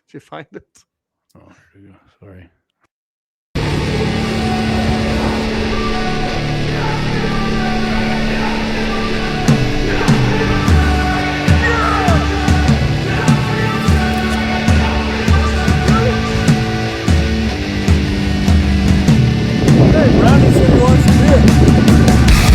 Did you find it? Oh, there you go. Sorry.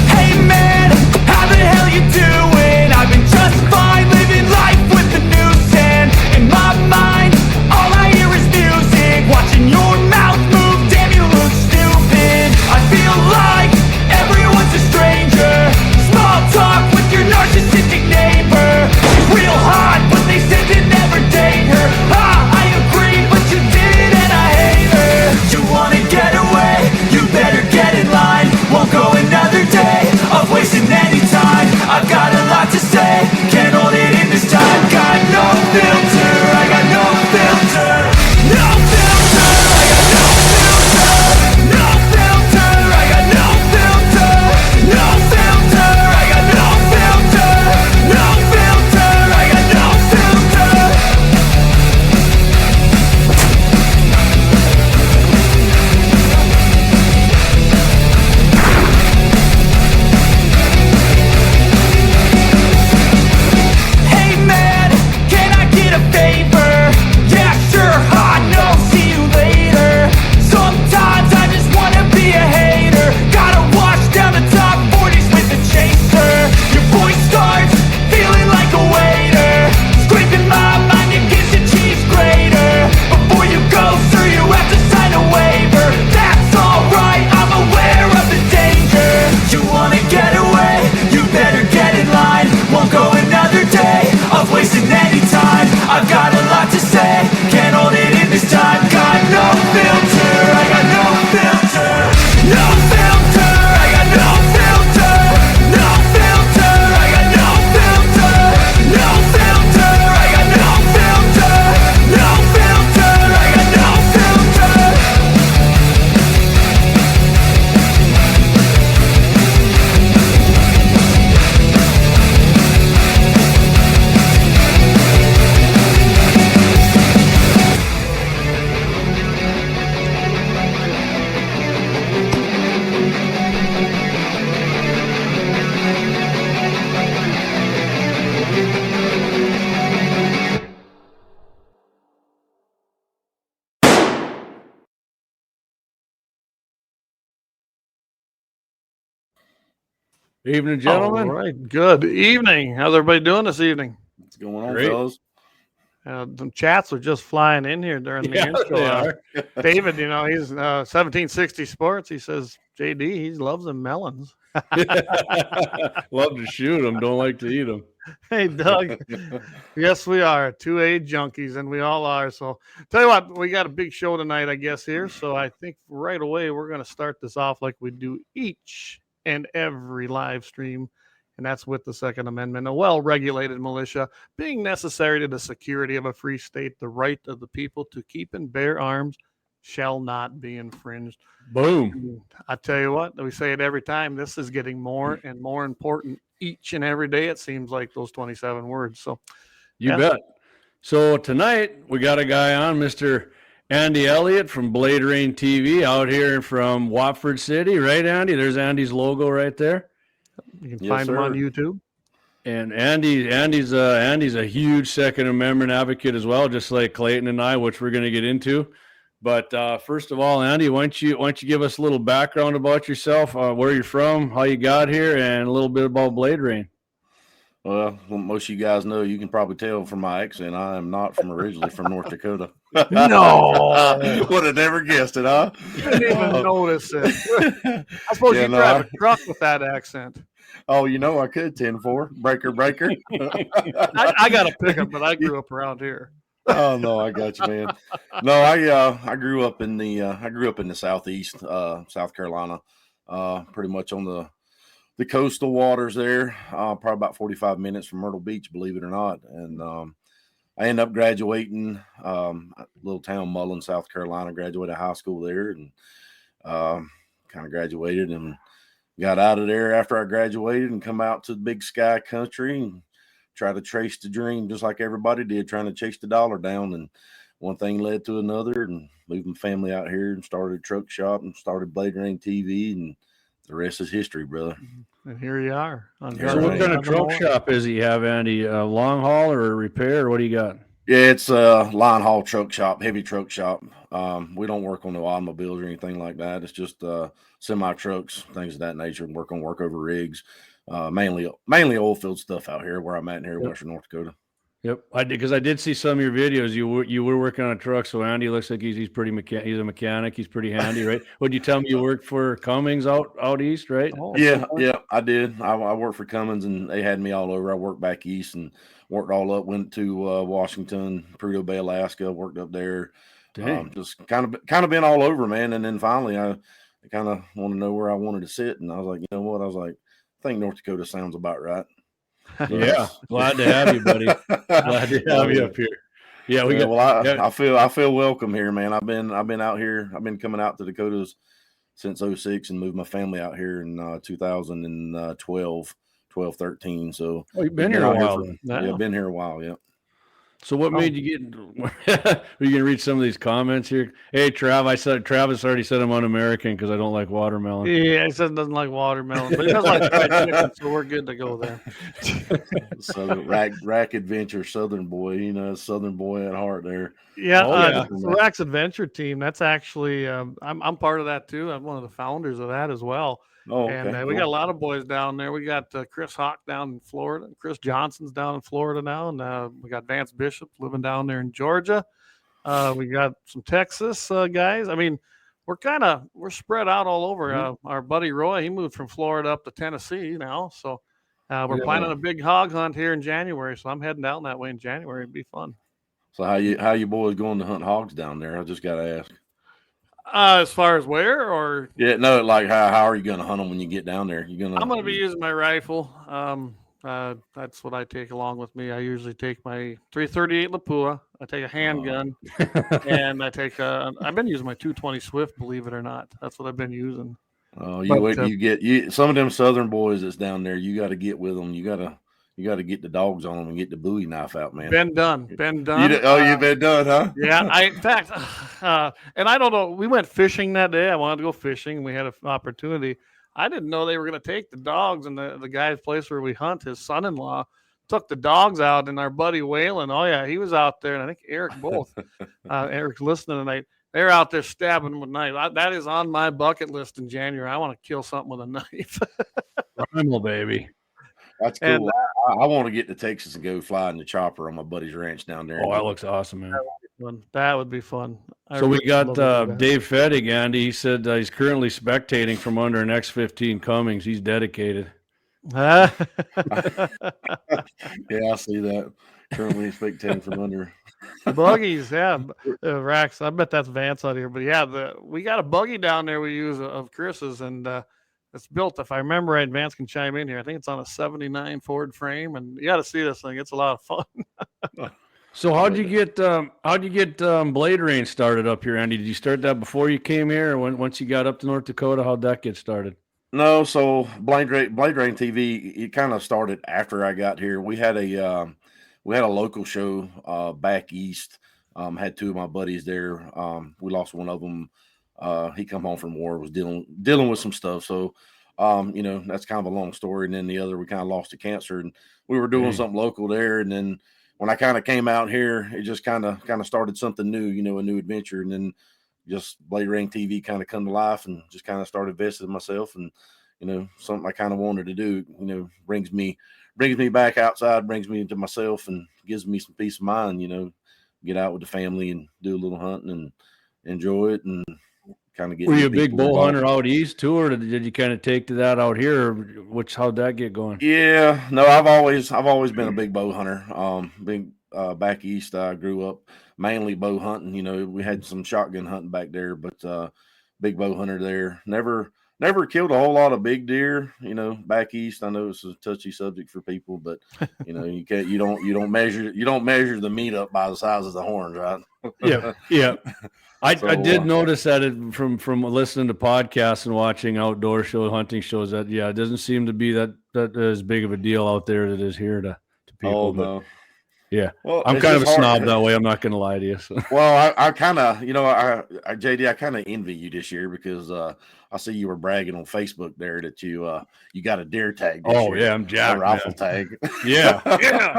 Hey man, how the hell you doing? I've been just fine, living life with the noose and in my mind, all I hear is music. Watching your mouth move, damn you look stupid. I feel like everyone's a stranger. Small talk with your narcissistic neighbor. She's real hot, but they said to never date her. I agree, but you did it and I hate her. You wanna get away? You better get in line. Won't go another day of wasting any time. I've got a lot to say, can't hold it in this time. Got no filter, I got no filter. No filter, I got no filter. No filter, I got no filter. No filter, I got no filter. No filter, I got no filter. Hey man, can I get a favor? Yeah, sure, no, see you later. Sometimes I just wanna be a hater. Gotta wash down the top 40s with a chaser. Your voice starts feeling like a waiter. Scraping my mind against a cheese grater. Before you go, sir, you have to sign a waiver. That's alright, I'm aware of the danger. You wanna get away? You better get in line. Won't go another day of wasting any time. I've got a lot to say, can't hold it in this time. Got no filter, I got no filter. No filter, I got no filter. No filter, I got no filter. No filter, I got no filter. No filter, I got no filter. Evening, gentlemen. All right. Good evening. How's everybody doing this evening? What's going on, Great. fellas? The chats are just flying in here during the Yeah, intro. they are. David, he's 1760 Sports. He says, JD, he loves them melons. Love to shoot them, don't like to eat them. Hey, Doug. Yes, we are 2A junkies, and we all are. So, tell you what, we got a big show tonight, I guess, here. So, I think right away we're going to start this off like we do each and every live stream, and that's with the Second Amendment. A well-regulated militia being necessary to the security of a free state, the right of the people to keep and bear arms shall not be infringed. Boom. I tell you what, we say it every time. This is getting more and more important each and every day. It seems like those 27 words. So You Yeah. bet. So tonight we got a guy on, Mr. Andy Elliott from Blade Rain TV out here from Watford City, right, Andy? There's Andy's logo right there. you can Yes, find them on sir. YouTube. And Andy's a huge Second Amendment advocate as well, just like Clayton and I, which we're going to get into. But first of all, Andy, why don't you give us a little background about yourself, where you're from, how you got here, and a little bit about Blade Rain. Well, most of you guys know, you can probably tell from my accent, I am not from originally from North Dakota. No. Would have never guessed it, huh? Didn't even notice it. I suppose Yeah, you no, drive a truck with that accent. Oh, I could 10-4. Breaker. I got a pickup, but I grew up around here. Oh no, I got you, man. No, I grew up in the southeast, South Carolina, pretty much on the coastal waters there, probably about 45 minutes from Myrtle Beach, believe it or not. And I ended up graduating a little town, Mullen, South Carolina. Graduated high school there, and kind of graduated and got out of there after I graduated and come out to the big sky country and try to trace the dream just like everybody did, trying to chase the dollar down. And one thing led to another, and moved my family out here and started a truck shop and started Blade Ring TV, and the rest is history, brother. And here you are. So what kind of truck shop is it you have, Andy? Long haul or repair, or what do you got? Yeah, it's a line haul truck shop, heavy truck shop. We don't work on no automobiles or anything like that. It's just semi trucks, things of that nature. Work over rigs, mainly oil field stuff out here where I'm at in here, Western North Dakota. Yep, I did, because I did see some of your videos. You were working on a truck, so Andy looks like he's pretty he's a mechanic. He's pretty handy, right? Would you tell me you worked for Cummins out east, right? Oh, Yeah, I did. I worked for Cummins, and they had me all over. I worked back east and worked all up. Went to Washington, Prudhoe Bay, Alaska. Worked up there. Just kind of been all over, man. And then finally, I kind of want to know where I wanted to sit, and I was like, you know what? I was like, I think North Dakota sounds about right. Yeah, glad to have you, buddy. Glad to have you up here. Yeah, I feel welcome here, man. I've been out here. I've been coming out to Dakotas since 06 and moved my family out here in 2012, 13. So you've been here a while. Yeah, been here a while. Yeah. So what made you get? Are you gonna read some of these comments here? Hey, Travis already said I'm un-American because I don't like watermelon. Yeah, he says doesn't like watermelon, but he does like fried chicken, so we're good to go there. Southern rack adventure, Southern boy. You know, Southern boy at heart there. Yeah, Rack's Adventure Team. That's actually I'm part of that too. I'm one of the founders of that as well. Oh, okay, and we got a lot of boys down there. We got Chris Hawk down in Florida. Chris Johnson's down in Florida now. And we got Vance Bishop living down there in Georgia. We got some Texas guys. I mean, we're spread out all over. Our buddy Roy, he moved from Florida up to Tennessee now. So we're planning a big hog hunt here in January. So I'm heading down that way in January. It'd be fun. So how you boys going to hunt hogs down there? I just got to ask. As far as where, or like how are you going to hunt them when you get down there? I'm going to be using my rifle. That's what I take along with me. I usually take my 338 Lapua. I take a handgun, and I've been using my 220 Swift. Believe it or not, that's what I've been using. Oh, you get some of them Southern boys that's down there. You got to get with them. You got to get the dogs on them and get the Bowie knife out, man. Been done. You've been done, huh? Yeah. In fact, and I don't know. We went fishing that day. I wanted to go fishing. We had an opportunity. I didn't know they were going to take the dogs, and the guy's place where we hunt, his son-in-law, took the dogs out, and our buddy Waylon, oh yeah, he was out there, and I think Eric both. Eric's listening tonight. They're out there stabbing with knives. That is on my bucket list in January. I want to kill something with a knife. Primal, baby. That's cool. And, I want to get to Texas and go fly in the chopper on my buddy's ranch down there. Oh, that looks awesome, man. That would be fun. So we got Dave Fettig, Andy. He said he's currently spectating from under an X15 Cummins. He's dedicated. Yeah, I see that. Currently spectating from under. Buggies, yeah. Racks. I bet that's Vance out here. But yeah, we got a buggy down there we use of Chris's, and it's built, if I remember right, Vance can chime in here. I think it's on a 79 Ford frame, and you got to see this thing. It's a lot of fun. So how'd you get Blade Range started up here, Andy? Did you start that before you came here, or once you got up to North Dakota? How'd that get started? No, so Blade Range TV, it kind of started after I got here. We had a local show back east. Had two of my buddies there. We lost one of them. He come home from war, was dealing with some stuff. So, that's kind of a long story. And then the other, we kind of lost to cancer, and we were doing something local there. And then when I kind of came out here, it just kind of started something new, a new adventure. And then just Blade Ring TV kind of come to life, and just kind of started investing in myself, and, something I kind of wanted to do, brings me back outside, brings me into myself, and gives me some peace of mind, get out with the family and do a little hunting and enjoy it, and kind of get. Were you a big bow hunter out east too, or did you kind of take to that out here? How'd that get going? Yeah, no, I've always been a big bow hunter. Back east, I grew up mainly bow hunting. We had some shotgun hunting back there, but big bow hunter there. Never killed a whole lot of big deer. Back east, I know it's a touchy subject for people, but you don't measure the meat up by the size of the horns, right? Yeah. I did notice that from listening to podcasts and watching outdoor hunting shows that it doesn't seem to be that as big of a deal out there as it is here to people. Oh no. Yeah. Well, I'm it's kind of a just hard. snob that way. I'm not going to lie to you. So. Well, I kind of, JD, I kind of envy you this year because I see you were bragging on Facebook there that you got a deer tag this Oh year. yeah, I'm A jacked, rifle man. tag. Yeah.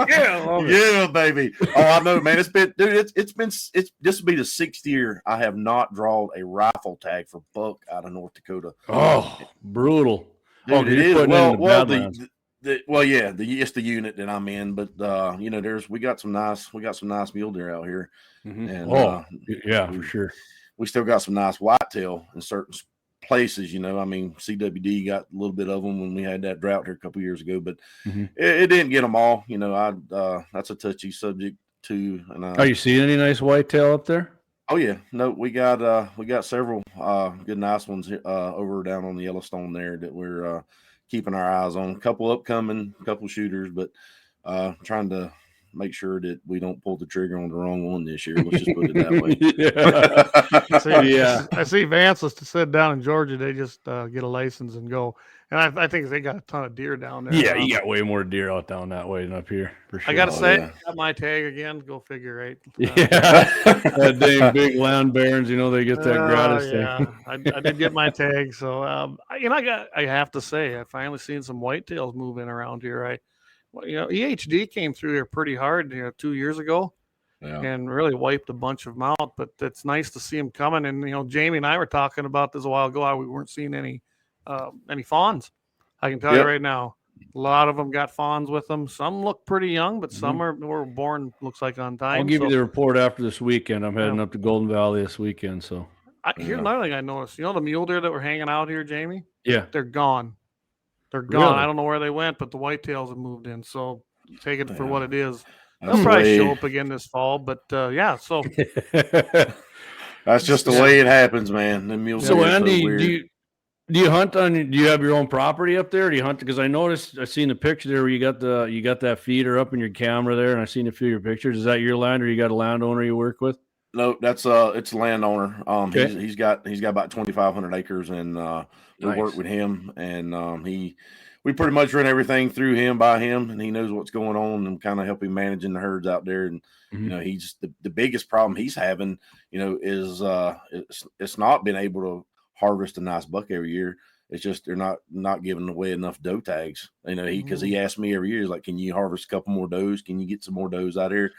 Yeah, baby. Oh, I know, man. It's been, dude. This will be the 6th year I have not drawn a rifle tag for buck out of North Dakota. Oh, brutal. Dude, You're it is. putting it in the Well, Badlands. it's the unit that I'm in, but we got some nice mule deer out here, Mm-hmm. and yeah, for sure. We still got some nice whitetail in certain places. I mean, CWD got a little bit of them when we had that drought here a couple years ago, but it didn't get them all. That's a touchy subject too. And are you seeing any nice whitetail up there? Oh yeah, no, we got several good nice ones over down on the Yellowstone there that we're keeping our eyes on. A couple upcoming, couple shooters, but trying to make sure that we don't pull the trigger on the wrong one this year. Let's just put it that way. I see Vance was to sit down in Georgia. They just get a license and go. And I think they got a ton of deer down there. Yeah, you got way more deer out down that way than up here. For sure. I got to say, I got my tag again. Go figure, right? That dang big land barons, they get that gratis thing. I did get my tag. So, I have to say, I finally seen some whitetails moving around here. EHD came through here pretty hard 2 years ago. Yeah. And really wiped a bunch of them out. But it's nice to see them coming. And Jamie and I were talking about this a while ago. How we weren't seeing any fawns. I can tell you right now, a lot of them got fawns with them. Some look pretty young, but some were born, looks like, on time. I'll give you the report after this weekend. I'm heading up to Golden Valley this weekend. So here's another thing I noticed. The mule deer that were hanging out here, Jamie? Yeah. They're gone. They're gone. Really? I don't know where they went, but the whitetails have moved in. So take it for what it is. They'll probably show up again this fall, but so that's just the way it happens, man. The mule so Andy, do you hunt on? Do you have your own property up there? Or do you hunt? Because I seen the picture there where you got that feeder up in your camera there, and I seen a few of your pictures. Is that your land, or you got a landowner you work with? No, it's a landowner. Okay. He's got about 2,500 acres, and we work with him, and we pretty much run everything through him by him, and he knows what's going on and kind of help him managing the herds out there. And he's the biggest problem he's having, is it's not been able to harvest a nice buck every year. It's just they're not giving away enough doe tags. Because he asks me every year, he's like, "Can you harvest a couple more does? Can you get some more does out here?"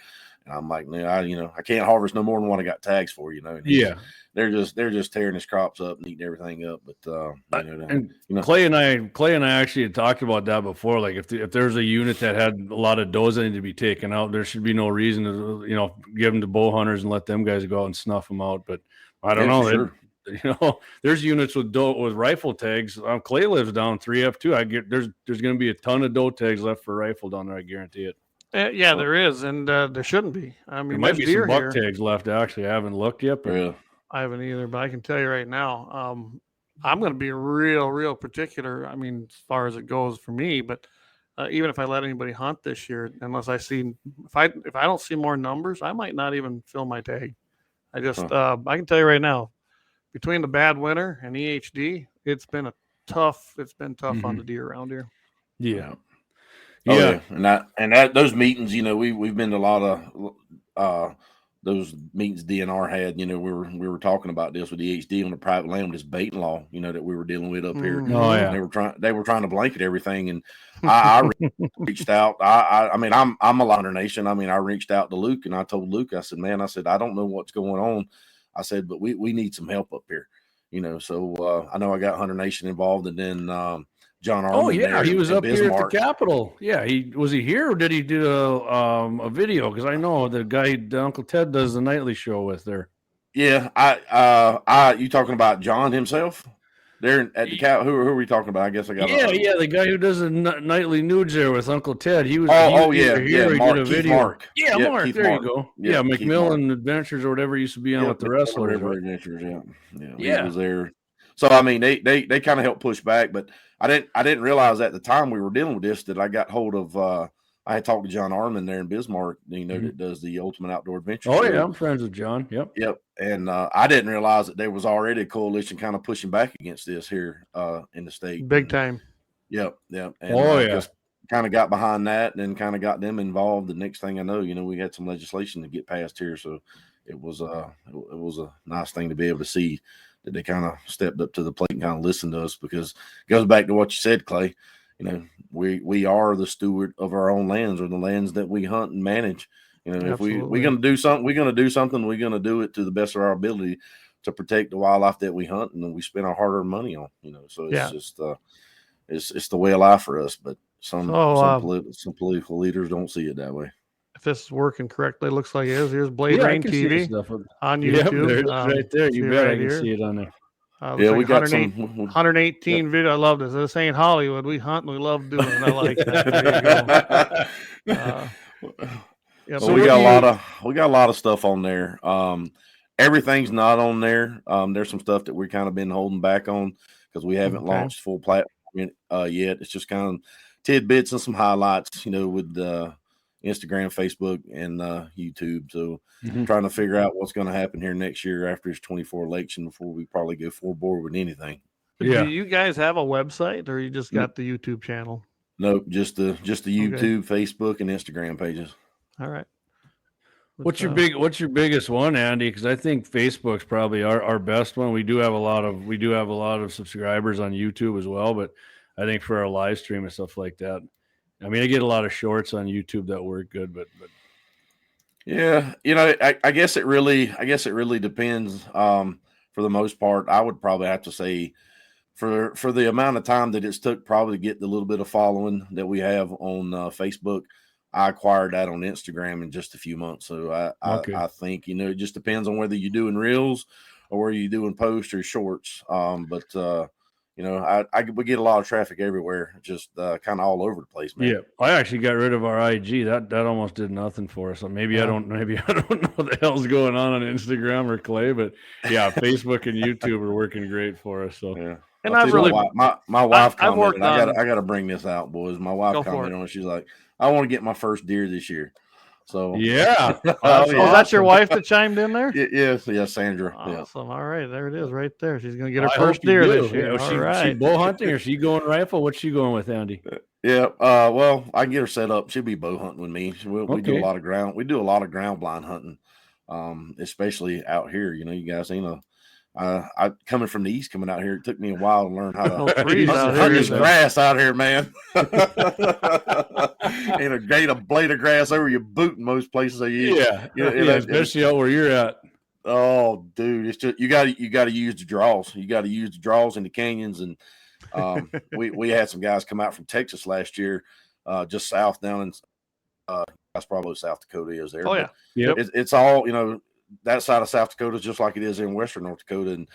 And I'm like, "No, I can't harvest no more than what I got tags for." And they're just tearing his crops up and eating everything up. But Clay and I actually had talked about that before. Like if there's a unit that had a lot of does that need to be taken out, there should be no reason to give them to bow hunters and let them guys go out and snuff them out. But I don't know. Sure. There's units with rifle tags. Clay lives down 3F2. There's going to be a ton of doe tags left for rifle down there. I guarantee it. Yeah, there is, and there shouldn't be. I mean, there might be some buck tags left. Actually, I haven't looked yet, but I haven't either. But I can tell you right now, I'm going to be real particular. I mean, as far as it goes for me, but even if I let anybody hunt this year, unless I see if I don't see more numbers, I might not even fill my tag. I can tell you right now, between the bad winter and EHD, it's been tough on the deer around here. Yeah. Yeah, and that those meetings, we've been to a lot of those meetings DNR had. We were talking about this with the EHD on the private land with this baiting law, that we were dealing with up here. Oh yeah, they were trying to blanket everything, and I reached out. I mean, I'm a Liner Nation. I mean, I reached out to Luke, and I told Luke, I said, "Man, I don't know what's going on." I said, "But we need some help up here." So I know I got Hunter Nation involved, and then John Armin. Oh yeah, he was up Bismarck. here at the Capitol. Yeah, was he here or did he do a video? Because I know the guy Uncle Ted does the nightly show with there. Yeah, you talking about John himself? There at the Cap. Who are we talking about? I guess I got. Yeah, the guy who does the nightly nudes there with Uncle Ted. He was. Mark, he did a video. Mark. Yeah, Mark. Keith there Mark. you go. Yeah, Macmillan Adventures or whatever he used to be on with the wrestlers. Adventures. He was there. So I mean, they kind of helped push back, but I didn't realize at the time we were dealing with this that I got hold of. I had talked to John Armin there in Bismarck, that does the Ultimate Outdoor Adventure. Oh yeah, I'm friends with John. Yep. And I didn't realize that there was already a coalition kind of pushing back against this here in the state. Big time. Yep. And, kind of got behind that and then kind of got them involved. The next thing I know, we had some legislation to get passed here. So it was a nice thing to be able to see that they kind of stepped up to the plate and kind of listened to us, because it goes back to what you said, Clay. We are the steward of our own lands, or the lands that we hunt and manage. If we're going to do something, we're going to do something. We're going to do it to the best of our ability to protect the wildlife that we hunt and we spend our hard-earned money on. So it's just it's the way of life for us. But some political leaders don't see it that way. If this is working correctly, it looks like it is. Here's Blade Rain TV on YouTube. Yep, there it is right there. You bet I can see it on there. We got 118 video. I love this. This ain't Hollywood. We hunt and we love doing it. I like that. There you go. So we got a lot of stuff on there. Everything's not on there. There's some stuff that we're kind of been holding back on because we haven't launched full platform yet. It's just kind of tidbits and some highlights, with Instagram, Facebook, and YouTube. So trying to figure out what's going to happen here next year after this 24 election before we probably go full board with anything. Do you guys have a website, or you just got the YouTube channel? Nope, just the YouTube, Facebook, and Instagram pages. All right. What's your biggest one, Andy? Because I think Facebook's probably our best one. We do have a lot of subscribers on YouTube as well, but I think for our live stream and stuff like that, I mean, I get a lot of shorts on YouTube that work good, but yeah, I guess it really depends. For the most part, I would probably have to say for the amount of time that it's took probably to get the little bit of following that we have on Facebook, I acquired that on Instagram in just a few months. So I think, it just depends on whether you're doing reels or whether you're doing posts or shorts. We get a lot of traffic everywhere, just kind of all over the place, man. Yeah, I actually got rid of our IG. That almost did nothing for us. So maybe I don't know what the hell's going on Instagram or Clay, but yeah, Facebook and YouTube are working great for us. So yeah. And I've really my wife commented. I got to bring this out, boys. My wife commented on it. She's like, I want to get my first deer this year. So yeah. Oh, that's your wife that chimed in there? Yes, Sandra. Awesome. Yeah. All right, there it is, right there. She's going to get her first deer this year. She bow hunting, or she going rifle? What's she going with, Andy? Yeah. Well, I can get her set up. She'll be bow hunting with me. We do a lot of ground. We do a lot of ground blind hunting, especially out here. You guys, I coming from the east, coming out here, it took me a while to learn how to hunt this grass out here, man. And a blade of grass over your boot in most places. Especially out where you're at. Oh, dude, it's just you got to use the draws. You got to use the draws in the canyons, and we had some guys come out from Texas last year, just south down in that's probably South Dakota is there. Oh yeah, yep. It's all that side of South Dakota is just like it is in Western North Dakota, and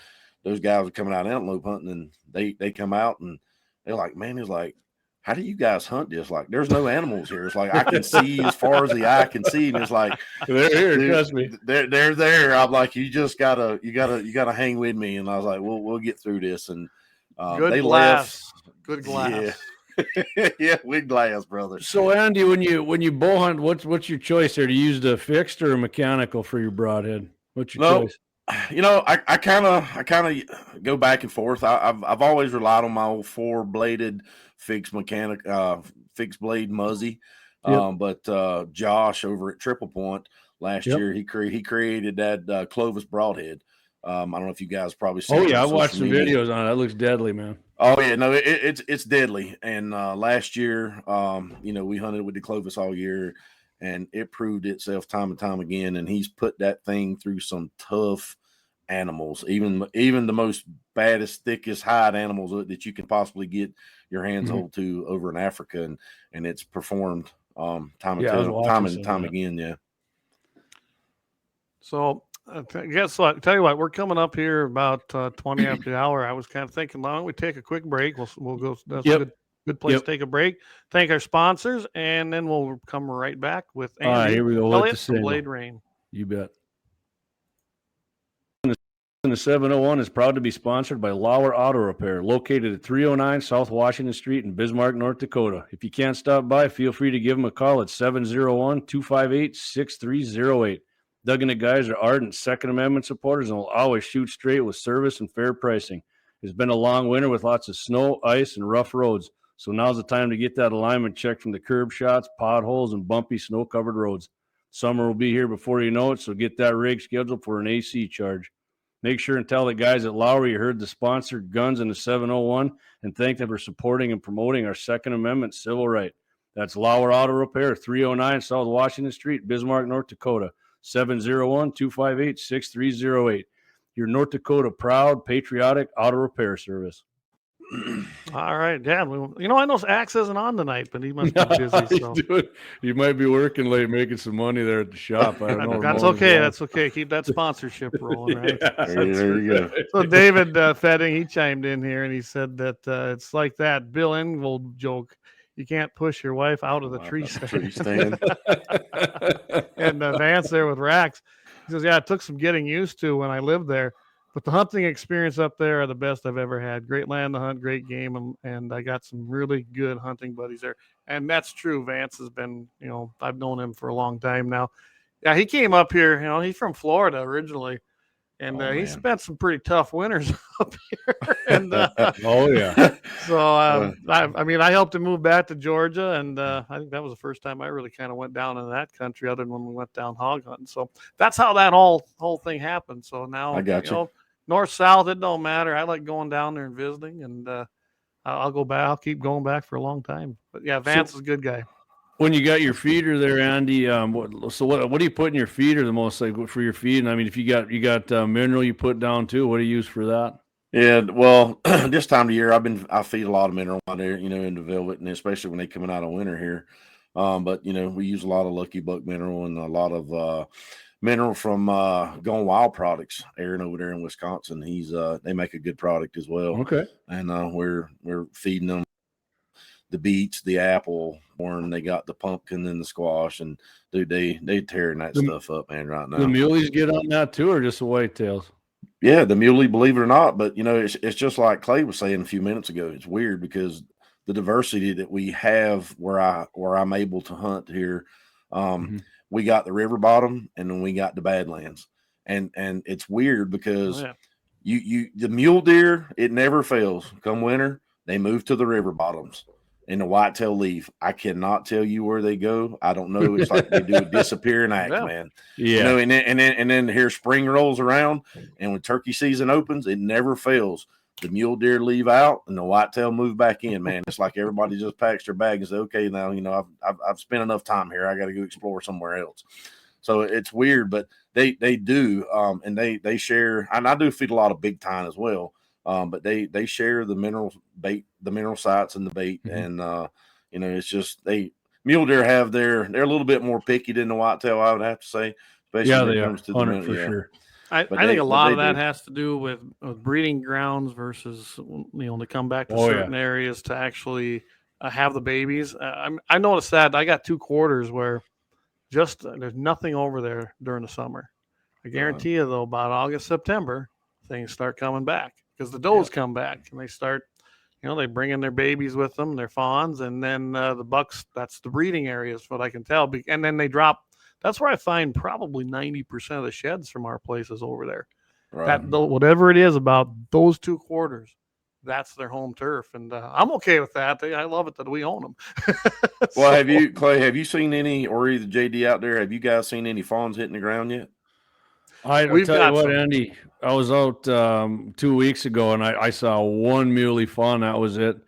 those guys are coming out antelope hunting, and they come out and they're like, man, it's like, how do you guys hunt this? Like, there's no animals here. It's like I can see as far as the eye can see, and it's like they're here. Dude, trust me, they're there. I'm like, you gotta hang with me, and I was like, we'll get through this, and good glass. Yeah. Yeah, with glass, brother. So Andy, when you bow hunt, what's your choice there? To use the fixed or mechanical for your broadhead? What's your choice? I kind of go back and forth. I've always relied on my old 4-bladed fixed blade Muzzy. Yep. But Josh over at Triple Point last year, he created that Clovis broadhead. I don't know if you guys probably seen. Oh yeah, I watched some videos on it. That looks deadly, man. Oh yeah, no, it's deadly. And last year, we hunted with the Clovis all year, and it proved itself time and time again. And he's put that thing through some tough animals, even the most baddest, thickest hide animals that you can possibly get your hands hold to over in Africa, and it's performed time and time again. Yeah. So. Guess what? Tell you what, we're coming up here about 20 after the hour. I was kind of thinking, why don't we take a quick break? We'll go. That's a good place to take a break. Thank our sponsors, and then we'll come right back with Andy here we go. Elliott from Blade Rain. You bet. The 701 is proud to be sponsored by Lauer Auto Repair, located at 309 South Washington Street in Bismarck, North Dakota. If you can't stop by, feel free to give them a call at 701-258-6308. Doug and the guys are ardent Second Amendment supporters and will always shoot straight with service and fair pricing. It's been a long winter with lots of snow, ice, and rough roads. So now's the time to get that alignment checked from the curb shots, potholes, and bumpy snow-covered roads. Summer will be here before you know it, so get that rig scheduled for an AC charge. Make sure and tell the guys at Lowry you heard the sponsored Guns in the 701 and thank them for supporting and promoting our Second Amendment civil right. That's Lowry Auto Repair, 309 South Washington Street, Bismarck, North Dakota, 701-258-6308. Your North Dakota proud, patriotic auto repair service. All right, yeah. I know Axe isn't on tonight, but he must be busy. So You might be working late, making some money there at the shop. I don't know. That's okay. That's okay. Keep that sponsorship rolling, right? Yeah, there you go. So David Fetting, he chimed in here and he said that it's like that Bill Engvall joke. You can't push your wife out of the tree stand. And Vance there with Rax, he says, yeah, it took some getting used to when I lived there. But the hunting experience up there are the best I've ever had. Great land to hunt, great game, and I got some really good hunting buddies there. And that's true. Vance has been, I've known him for a long time now. Yeah, he came up here. He's from Florida originally, and he spent some pretty tough winters up here. And oh yeah. So I helped him move back to Georgia, and I think that was the first time I really kind of went down in that country, other than when we went down hog hunting. So that's how that whole thing happened. So now I got you. North, south, it don't matter. I like going down there and visiting, and I'll go back. I'll keep going back for a long time. But yeah, Vance is a good guy. When you got your feeder there, Andy, what do you put in your feeder the most, like for your feed? And I mean, if you got mineral you put down too, what do you use for that? Yeah, well, this time of year I feed a lot of mineral out there, in the velvet, and especially when they're coming out of winter here. But we use a lot of Lucky Buck mineral and a lot of mineral from Gone Wild Products. Aaron over there in Wisconsin, they make a good product as well. Okay, and we're feeding them the beets, the apple, corn. They got the pumpkin and the squash, and dude, they tearing that stuff up, man, right now. The muleys get on that too, or just the whitetails? Yeah, the muley, believe it or not, but it's just like Clay was saying a few minutes ago. It's weird because the diversity that we have where I'm able to hunt here. We got the river bottom, and then we got the badlands, and it's weird because the mule deer, it never fails. Come winter, they move to the river bottoms, and the whitetail leave. I cannot tell you where they go. I don't know. It's like they do a disappearing act, man. Yeah. And then here spring rolls around, and when turkey season opens, it never fails. The mule deer leave out, and the whitetail move back in. Man, it's like everybody just packs their bag and says, "Okay, now I've spent enough time here. I got to go explore somewhere else." So it's weird, but they do, and they share. And I do feed a lot of big tine as well. But they share the mineral bait, the mineral sites and the bait. And, it's just, mule deer they're a little bit more picky than the whitetail, I would have to say. Especially when it comes to the for sure. I think a lot of that has to do with breeding grounds versus, to come back to certain areas to actually have the babies. I noticed that I got 2 quarters where there's nothing over there during the summer. I guarantee you though, about August, September, things start coming back. Because the does come back and they start, they bring in their babies with them, their fawns, and then the bucks, that's the breeding areas, what I can tell. And then they drop. That's where I find probably 90% of the sheds from our places over there. Right. Whatever it is about those 2 quarters, that's their home turf. And I'm okay with that. I love it that we own them. Well, Clay, have you seen any, or either JD out there, have you guys seen any fawns hitting the ground yet? I'll tell you what, Andy, I was out 2 weeks ago, and I saw one muley fawn. That was it,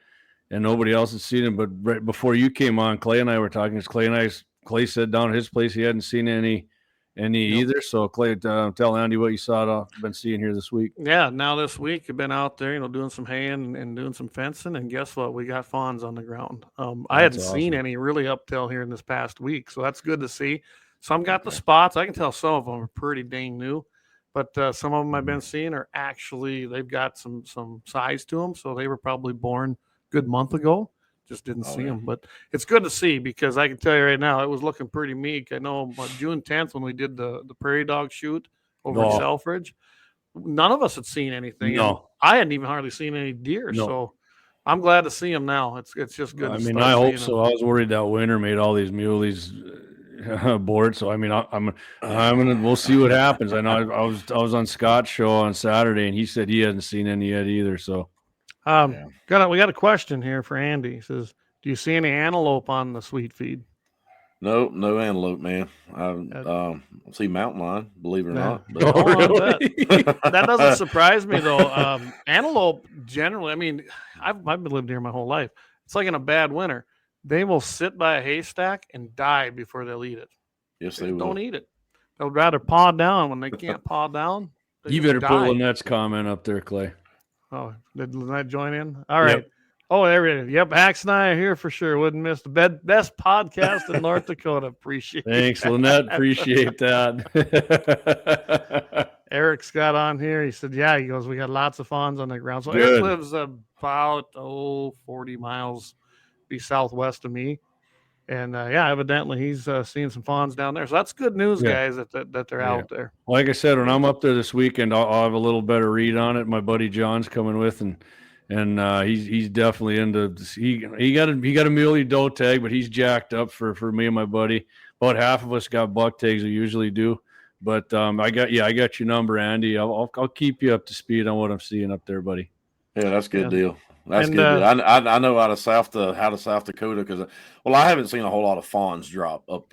and nobody else had seen him. But right before you came on, Clay and I were talking. Clay said down at his place he hadn't seen any either. So Clay, tell Andy what you been seeing here this week. Yeah, now this week I've been out there, doing some haying and doing some fencing, and guess what? We got fawns on the ground. I hadn't seen any really up till here in this past week, so that's good to see. Some got the spots. I can tell some of them are pretty dang new, but some of them I've been seeing are actually, they've got some size to them. So they were probably born a good month ago. Just didn't see them, but it's good to see because I can tell you right now, it was looking pretty meek. I know June 10th when we did the prairie dog shoot over in Selfridge, none of us had seen anything. No, I hadn't even hardly seen any deer. No. So I'm glad to see them now. It's just good. I hope so. I was worried that winter made all these muleys bored. So we'll see what happens. I know I was on Scott's show on Saturday, and he said he hasn't seen any yet either. So Yeah. We got a question here for Andy. He says, "Do you see any antelope on the sweet feed?" No antelope, man. I Uh, see mountain lion, believe it or Yeah. not. Oh, Oh, I bet. really? That doesn't surprise me though. Antelope generally, I mean, I've been lived here my whole life. It's like in a bad winter, they will sit by a haystack and die before they'll eat it. Yes, They they just will. don't eat it. They'll rather paw down. When they can't paw down, they You just better put die. Lynette's comment up there, Clay. Oh, did Lynette join in? All Yep. right. Oh, there it is. Yep, Axe and I are here for sure. Wouldn't miss the best podcast in North Dakota. Appreciate Thanks, that. Lynette. Appreciate that. Eric's got on here. He said, yeah, he goes, we got lots of fawns on the ground. So Good. Eric lives about 40 miles be southwest of me. And yeah, evidently he's seeing some fawns down there. So that's good news, Yeah. guys, that they're Yeah. out there. Like I said, when I'm up there this weekend, I'll have a little better read on it. My buddy John's coming with, and he's definitely into. He got a muley doe tag, but he's jacked up for me and my buddy. About half of us got buck tags. We usually do, but I got your number, Andy. I'll keep you up to speed on what I'm seeing up there, buddy. Yeah, that's a good deal. That's And, good. Deal. I know out of South Dakota because I haven't seen a whole lot of fawns drop up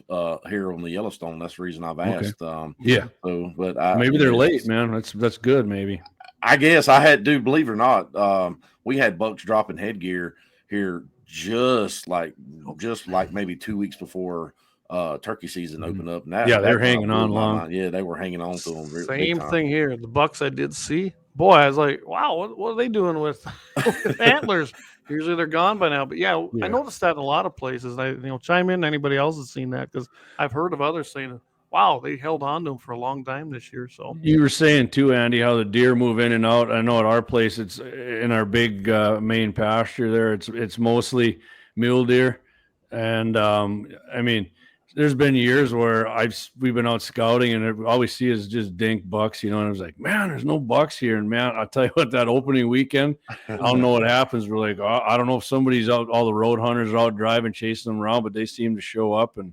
here on the Yellowstone. That's the reason I've asked. Yeah. So, but Maybe they're late, man. That's good. Maybe. I guess I had to, believe it or not, we had bucks dropping headgear here just like maybe 2 weeks before turkey season opened up. And they're hanging on long. mind. Yeah, they were hanging on to them. Same thing here. The bucks I did see, boy, I was like, wow, what are they doing with antlers? Usually they're gone by now. But yeah, I noticed that in a lot of places. Chime in. Anybody else has seen that? Because I've heard of others saying, wow, they held on to them for a long time this year. So you were saying too, Andy, how the deer move in and out. I know at our place, it's in our big main pasture there. It's mostly mule deer, and I mean, there's been years where we've been out scouting and all we see is just dink bucks, and I was like, man, there's no bucks here. And man, I'll tell you what, that opening weekend, I don't know what happens. We're like, I don't know if somebody's out, all the road hunters are out driving, chasing them around, but they seem to show up and,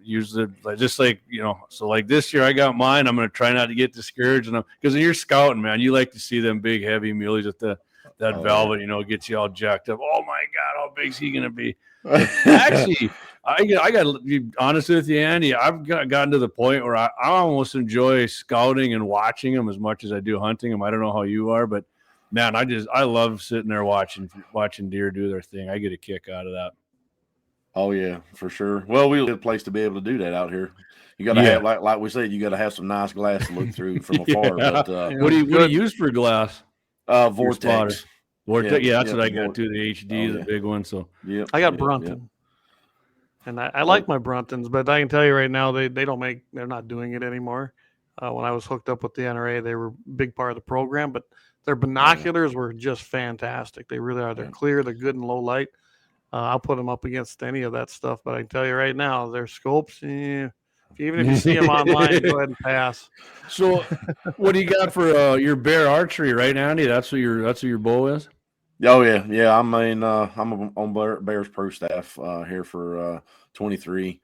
usually just like, so like this year I got mine. I'm going to try not to get discouraged. And because when you're scouting, man, you like to see them big, heavy muleys with that velvet, gets you all jacked up. Oh my God, how big's he going to be? Actually, I got to be honest with you, Andy. I've gotten to the point where I almost enjoy scouting and watching them as much as I do hunting them. I don't know how you are, but man, I love sitting there watching deer do their thing. I get a kick out of that. Oh yeah, for sure. Well, we live in a place to be able to do that out here. You got to have, like we said, you got to have some nice glass to look through from afar. But what do you use for glass? Vortex. Vortex. Yeah, that's what I got too. The HD, the big one. So yeah, I got Brunton. And I like my Bruntons, but I can tell you right now, they're not doing it anymore. When I was hooked up with the NRA, they were a big part of the program, but their binoculars were just fantastic. They really are. They're clear. They're good in low light. I'll put them up against any of that stuff, but I can tell you right now, their scopes, even if you see them online, go ahead and pass. So what do you got for your bear archery, right, Andy? That's what your bow is? Oh yeah. I'm on Bears Pro staff here for 23.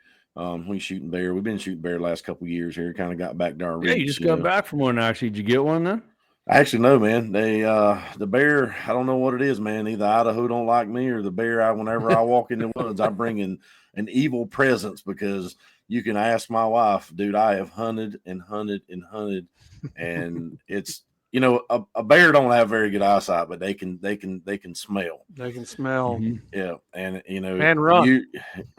We shooting bear. We've been shooting bear the last couple of years here. Kind of got back to our roots. You just got back from one. Actually, did you get one then? Actually, no, man. They the bear. I don't know what it is, man. Either Idaho don't like me, or the bear. Whenever I walk in the woods, I bring in an evil presence because you can ask my wife, dude. I have hunted and hunted and hunted, and it's. A bear don't have very good eyesight, but they can smell. They can smell. Mm-hmm. Yeah, and and run.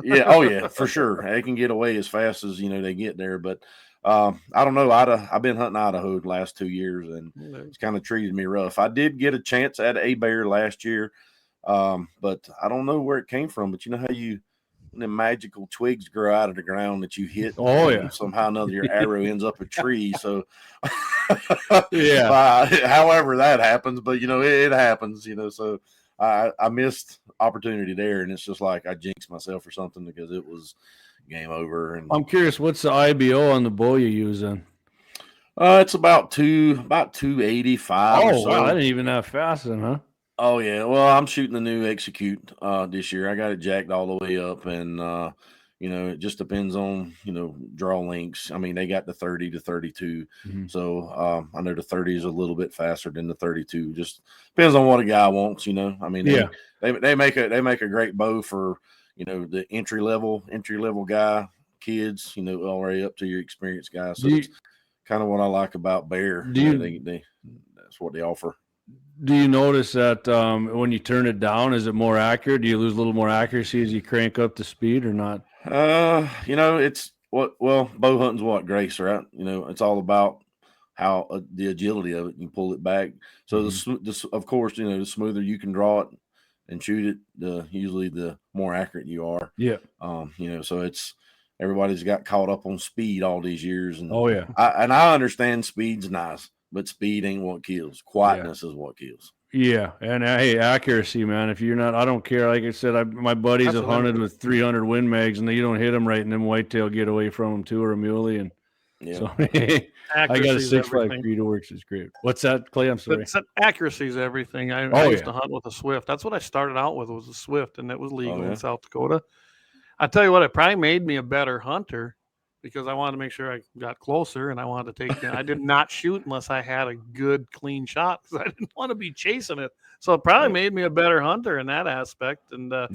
Oh yeah, for sure. They can get away as fast as they get there. But I don't know. I've been hunting Idaho the last 2 years, and it's kind of treated me rough. I did get a chance at a bear last year, but I don't know where it came from. But you know how the magical twigs grow out of the ground that you hit. Oh yeah. Somehow or another your arrow ends up a tree. So yeah. However that happens, but it happens, so I missed opportunity there, and it's just like I jinxed myself or something because it was game over. And I'm curious, what's the IBO on the bow you use then? It's about 285. Oh wow, I didn't even have fast then, huh? Oh yeah, well, I'm shooting the new Execute this year. I got it jacked all the way up, and it just depends on, draw lengths. I mean, they got the 30 to 32. So I know the 30 is a little bit faster than the 32. Just depends on what a guy wants, I mean, they make a great bow for, the entry level guy, kids, all the way up to your experienced guy. So it's kind of what I like about Bear. That's what they offer. Do you notice that when you turn it down, is it more accurate? Do you lose a little more accuracy as you crank up the speed or not? It's bow hunting's what, Grace, right? It's all about how the agility of it. You pull it back. So of course, the smoother you can draw it and shoot it, usually the more accurate you are. Yeah. So it's everybody's got caught up on speed all these years, and I understand speed's nice, but speed ain't what kills. Quietness is what kills. Yeah, and hey, accuracy, man. If you're not, I don't care. Like I said, my buddies have hunted with 300 Win Mags, and you don't hit them right, and them whitetail get away from them too, or a muley, and so I got a 6.5 Credo Works is great. What's that, Clay? I'm sorry. Accuracy is everything. I used to hunt with a Swift. That's what I started out with, was a Swift, and it was legal in South Dakota. I tell you what, it probably made me a better hunter because I wanted to make sure I got closer, and I wanted to take. I did not shoot unless I had a good, clean shot because I didn't want to be chasing it. So it probably made me a better hunter in that aspect. And it's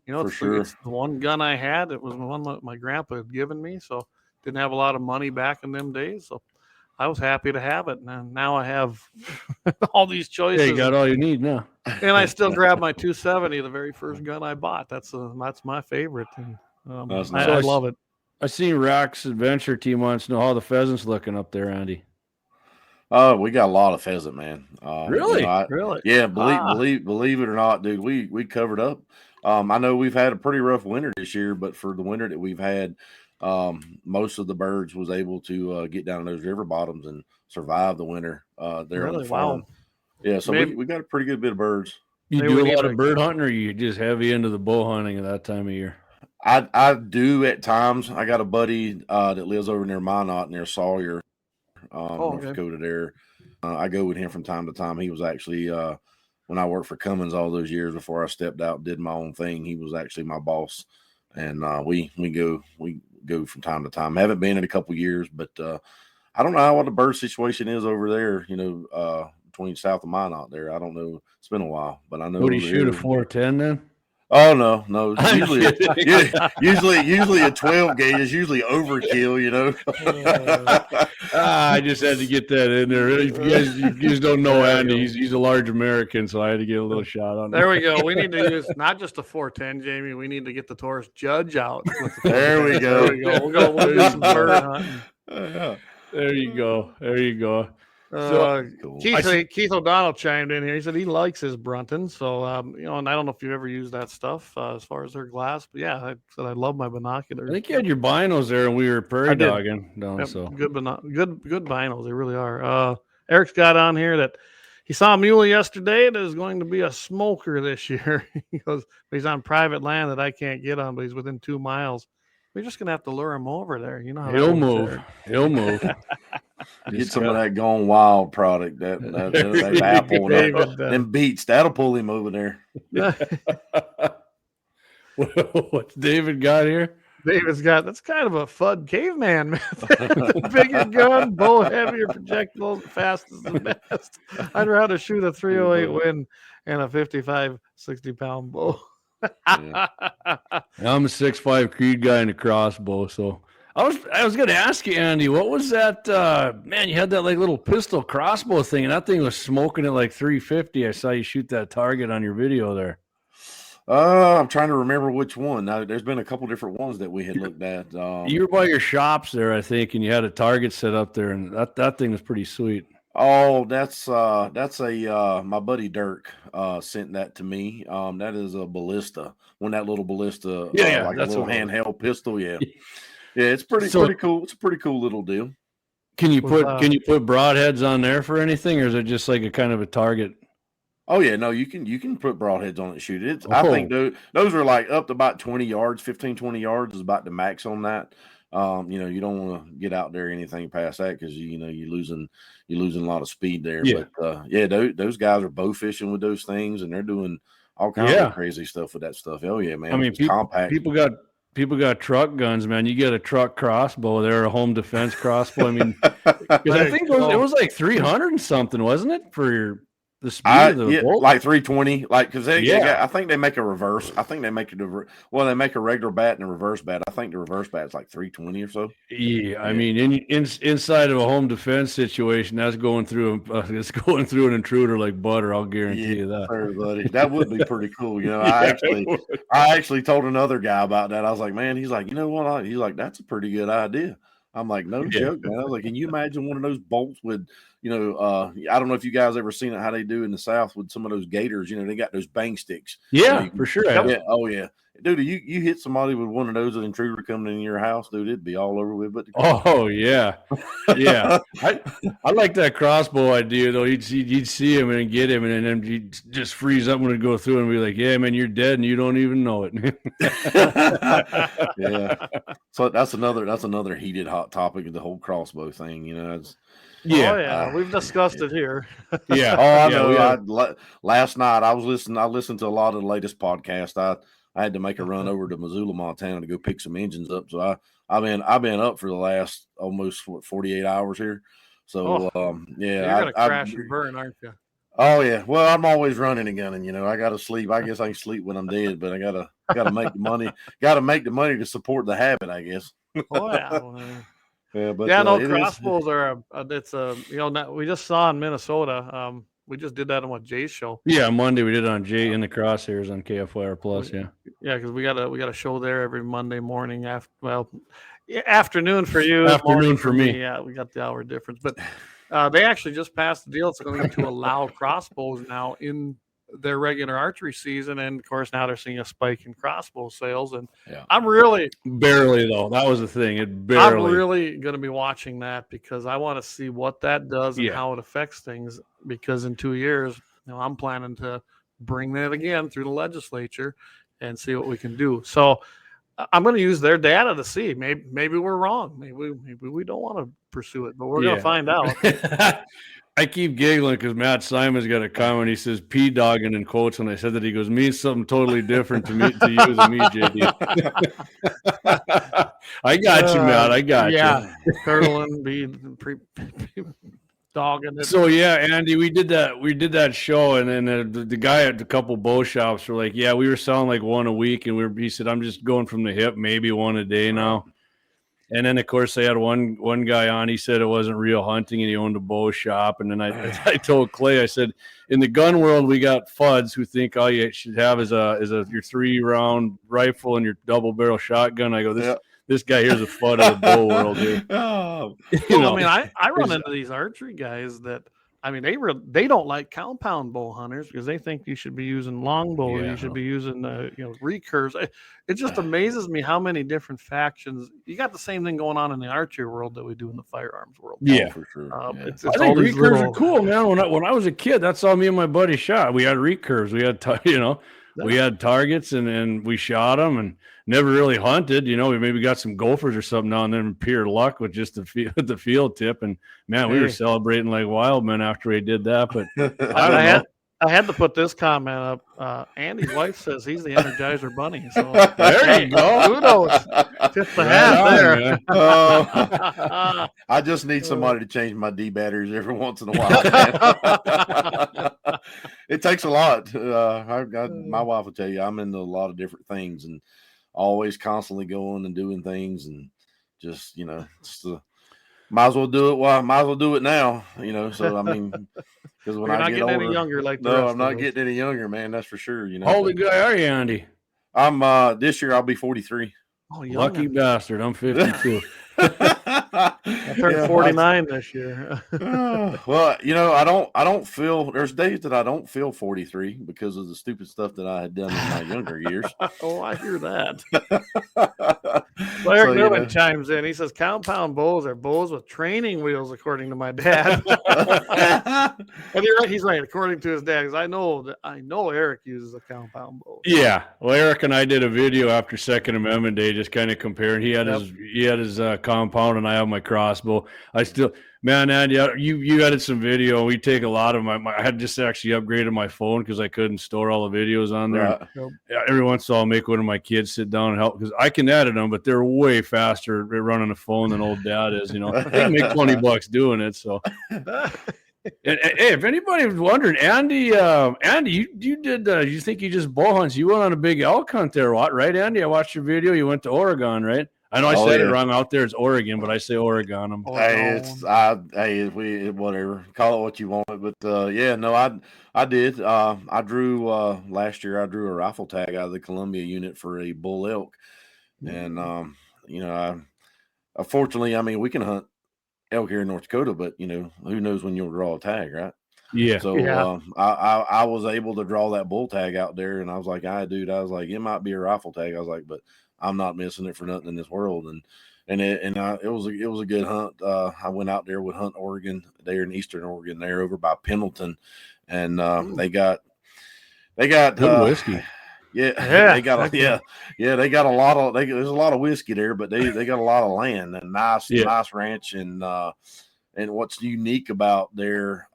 the one gun I had. It was one that my grandpa had given me, so didn't have a lot of money back in them days. So I was happy to have it. And now I have all these choices. Yeah, you got all you need now. And I still grab my 270, the very first gun I bought. That's my favorite. And I love it. I seen Rack's Adventure Team wants to know how the pheasant's looking up there, Andy. We got a lot of pheasant, man. Really? Really? Yeah, believe it or not, dude, we covered up. I know we've had a pretty rough winter this year, but for the winter that we've had, most of the birds was able to get down those river bottoms and survive the winter there on the farm. Wow. Yeah, so we got a pretty good bit of birds. You do a lot of bird hunting, or you just heavy into the bow hunting at that time of year? I do at times. I got a buddy that lives over near Minot, near Sawyer, North Dakota there. I go with him from time to time. He was actually, when I worked for Cummins all those years before I stepped out and did my own thing, he was actually my boss. And we go from time to time. Haven't been in a couple years, but I don't know what the bird situation is over there, between south of Minot there. I don't know. It's been a while, but I know. Would he shoot a 410 then? Oh no. Usually a 12 gauge is usually overkill, I just had to get that in there. If you guys don't know Andy, he's a large American, so I had to get a little shot on. There we go. We need to use not just a 410, Jamie. We need to get the Taurus Judge out. There we go. We'll do some bird hunting. There you go. Cool. Keith O'Donnell chimed in here. He said he likes his Brunton. So, and I don't know if you've ever used that stuff as far as their glass, but yeah, I said I love my binoculars. I think you had your binos there and we were prairie dogging down. Yep, so good binos. They really are. Eric's got on here that he saw a muley yesterday that is going to be a smoker this year. He goes, he's on private land that I can't get on, but he's within 2 miles. We're just gonna have to lure him over there. You know, he'll move. Get some of that Gone Wild product, that apple, and beets. That'll pull him over there. What's David got here? David's got, that's kind of a FUD caveman method. Bigger gun, bow heavier, projectiles, fastest and best. I'd rather shoot a 308 Win and a 55, 60-pound bow. Yeah. I'm a 6.5 Creed guy in a crossbow, so I was going to ask you, Andy, what was that? Man, you had that like little pistol crossbow thing, and that thing was smoking at like 350. I saw you shoot that target on your video there. I'm trying to remember which one. Now, there's been a couple different ones that we had looked at. You were by your shops there, I think, and you had a target set up there, and that thing was pretty sweet. Oh, that's my buddy Dirk sent that to me. That is a ballista. When that little ballista, like a little handheld pistol. Yeah, it's pretty cool. It's a pretty cool little deal. Can you put broadheads on there for anything, or is it just like a kind of a target? Oh yeah, no, you can put broadheads on it and shoot it. I think those are like up to about 20 yards, 15, 20 yards is about the max on that. You don't want to get out there anything past that because you're losing a lot of speed there. Yeah. But those guys are bow fishing with those things, and they're doing all kinds of crazy stuff with that stuff. Oh yeah, man. I mean, compact. People got people got truck guns, man. You get a truck crossbow there, a home defense crossbow. I mean, because I think it was like 300 and something, wasn't it, for the speed of the bolt? Like 320, like because Yeah. I think they make a reverse. I think they make they make a regular bat and a reverse bat. I think the reverse bat is like 320 or so. Yeah, I mean, inside of a home defense situation, that's going through it's going through an intruder like butter. I'll guarantee you that. Sure, buddy. That would be pretty cool. You know, Yeah, I actually told another guy about that. I was like, man, he's like, you know what? He's like, that's a pretty good idea. I'm like, no joke, man. I was like, can you imagine one of those bolts with, you know, I don't know if you guys ever seen it, how they do in the South with some of those gators, you know, they got those bang sticks. Yeah, for sure. Yeah. Oh yeah. Dude, you hit somebody with one of those, an intruder coming in your house, dude, it'd be all over with. But oh yeah, yeah. I like that crossbow idea though. You'd see him and get him, and then he'd just freeze up when it go through and be like, "Yeah, man, you're dead, and you don't even know it." Yeah. So that's another heated hot topic of the whole crossbow thing. You know, We've discussed it here. Yeah. Oh, I know. Last night I listened to a lot of the latest podcasts. I had to make a run over to Missoula, Montana to go pick some engines up. So I've been up for the last almost 48 hours here. So you're gonna crash and burn, aren't you? Oh yeah. Well, I'm always running and gunning. You know, I got to sleep. I guess I can sleep when I'm dead, but I gotta make the money. Got to make the money to support the habit, I guess. Oh yeah. Yeah, but crossbows are we just saw in Minnesota. We just did that on Jay's show. Yeah, Monday we did it on Jay in the crosshairs on KFYR Plus. Yeah, because we got a show there every Monday morning. Afternoon for you, afternoon for me. Yeah, we got the hour difference, but they actually just passed the deal. It's going to allow crossbows now in their regular archery season, and of course now they're seeing a spike in crossbow sales. And I'm really barely though. That was the thing. I'm really going to be watching that because I want to see what that does and how it affects things. Because in 2 years, I'm planning to bring that again through the legislature and see what we can do. So I'm going to use their data to see. Maybe we're wrong. Maybe we don't want to pursue it, but we're going to find out. I keep giggling because Matt Simon's got a comment. He says "P dogging" in quotes when I said that. He goes, means something totally different to you than me, JD. I got you, Matt. I got you. Curdling, dogging it. So Andy, we did that show, and then the guy at a couple bow shops were like, "Yeah, we were selling like one a week," and he said, "I'm just going from the hip, maybe one a day now." And then, of course, they had one guy on. He said it wasn't real hunting, and he owned a bow shop. And then I told Clay, I said, in the gun world, we got fuds who think all you should have is your 3-round rifle and your double barrel shotgun. I go, this guy here's a fud of the bow world, dude. I run into these archery guys that. I mean, they don't like compound bow hunters because they think you should be using longbow or you should be using recurves. It just amazes me how many different factions. You got the same thing going on in the archery world that we do in the firearms world. Yeah, for sure. I think recurves are cool, man. When I was a kid, that's all me and my buddy shot. We had recurves. We had we had targets and we shot them and never really hunted. We maybe got some gophers or something now and then, pure luck with just the field tip. And man, we were celebrating like wild men after we did that. But I had to put this comment up. Andy's wife says he's the Energizer Bunny. So there you go. Kudos. Tip the hat there. I just need somebody to change my D batteries every once in a while. It takes a lot. My wife will tell you I'm into a lot of different things and always constantly going and doing things and just might as well do it. Might as well do it now. So I mean, because when I get older, any younger I'm not getting any younger, man. That's for sure. How old guy are you, Andy? I'm this year I'll be 43. Oh, lucky bastard! I'm 52. I turned 49 this year. Well, I don't feel. There's days that I don't feel 43 because of the stupid stuff that I had done in my younger years. Oh, I hear that. Well, Eric Newman chimes in. He says compound bows are bows with training wheels, according to my dad. And he's right. According to his dad, because I know Eric uses a compound bow. Yeah. Well, Eric and I did a video after Second Amendment Day, just kind of comparing. He had his compound, and I have my crossbow. I still, man, Andy, you added some video. We take a lot of my I had just actually upgraded my phone because I couldn't store all the videos on there. Right. Yeah, every once in a while, I'll make one of my kids sit down and help because I can edit them, but they're way faster at running a phone than old dad is. You know, they can make $20 doing it. So, and hey, if anybody was wondering, Andy, you did. You think you just bow hunts? You went on a big elk hunt there, right, Andy? I watched your video. You went to Oregon, right? I know I said it wrong out there. It's Oregon, but I say Oregon. Hey, whatever. Call it what you want. But yeah, no, I did. I drew last year. I drew a rifle tag out of the Columbia unit for a bull elk, and you know, unfortunately, I mean, we can hunt elk here in North Dakota, but you know, who knows when you'll draw a tag, right? Yeah. So I was able to draw that bull tag out there, and I was like, dude, I was like, it might be a rifle tag. I was like, but I'm not missing it for nothing in this world. It was a good hunt. I went out there with Hunt Oregon there in Eastern Oregon, there over by Pendleton, and they got good whiskey. Yeah, they got they got a lot of there's a lot of whiskey there, but they got a lot of land and nice ranch, and what's unique about their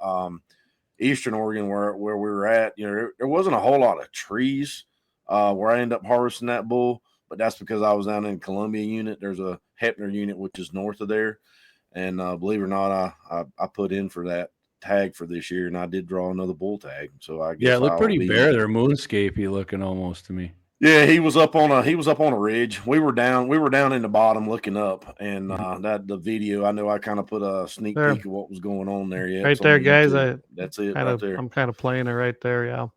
Eastern Oregon where we were at, you know, there wasn't a whole lot of trees where I ended up harvesting that bull, but that's because I was down in Columbia unit. There's a Hepner unit which is north of there, and believe it or not, I put in for that tag for this year, and I did draw another bull tag. So I guess it looked pretty bare there, moonscapey looking almost to me. Yeah, he was up on a ridge. We were down in the bottom looking up, and the video, I know I kind of put a sneak peek of what was going on there. Yeah, right there, guys. That's it right there. I'm kind of playing it right there. Yeah.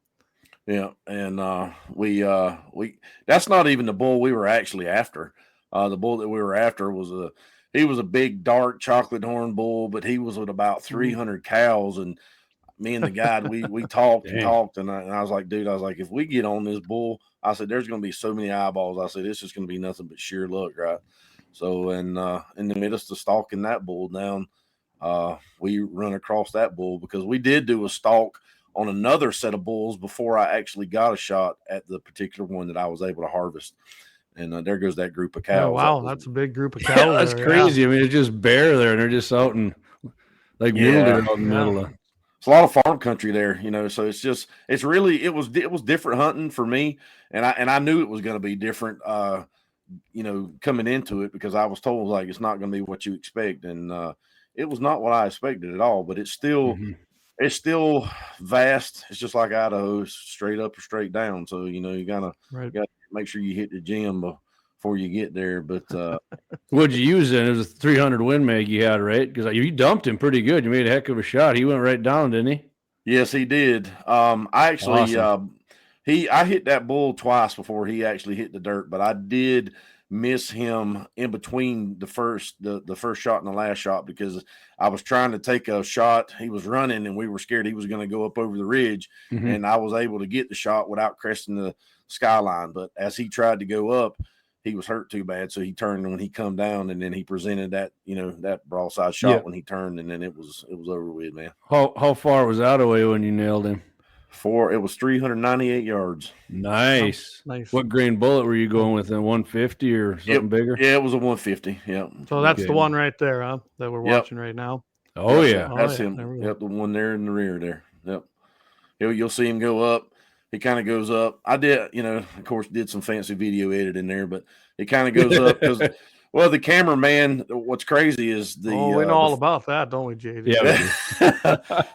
Yeah, and we that's not even the bull we were actually after. The bull that we were after was a big dark chocolate horn bull, but he was with about 300 cows, and me and the guy we talked and talked, and I was like, dude, if we get on this bull, I said, there's going to be so many eyeballs. I said, it's just going to be nothing but sheer luck, right? So, and in the midst of stalking that bull down, we run across that bull because we did do a stalk on another set of bulls before I actually got a shot at the particular one that I was able to harvest. And there goes that group of cows. Oh, wow, that's a big group of cows. That's crazy. I mean, it's just bare there, and they're just out in like mule deer out in the middle of. It's a lot of farm country there, you know. So it was different hunting for me, and I knew it was going to be different, you know, coming into it, because I was told like it's not going to be what you expect, and it was not what I expected at all. But it's still vast. It's just like Idaho, straight up or straight down. So you know you gotta make sure you hit the gym before you get there. But what'd you use then? It was a 300 Win Mag you had, right? Because you dumped him pretty good. You made a heck of a shot. He went right down, didn't he? Yes, he did. I actually I hit that bull twice before he actually hit the dirt, but I did miss him in between the first shot and the last shot, because I was trying to take a shot. He was running, and we were scared he was going to go up over the ridge, and I was able to get the shot without cresting the skyline. But as he tried to go up, he was hurt too bad, so he turned when he come down, and then he presented that, you know, that broadside shot when he turned, and then it was over with, man. How far was that away when you nailed him? It was 398 yards. Nice. What grain bullet were you going with? A 150 or something bigger? Yeah, it was a 150. Yeah. So that's the one right there, huh? That we're watching right now. Oh yeah, that's him. Yep, the one there in the rear there. Yep. You'll see him go up. He kind of goes up. I did, you know, of course, did some fancy video editing there, but he kind of goes up because, well, the cameraman. What's crazy is we know all about that, don't we, JD? Yeah.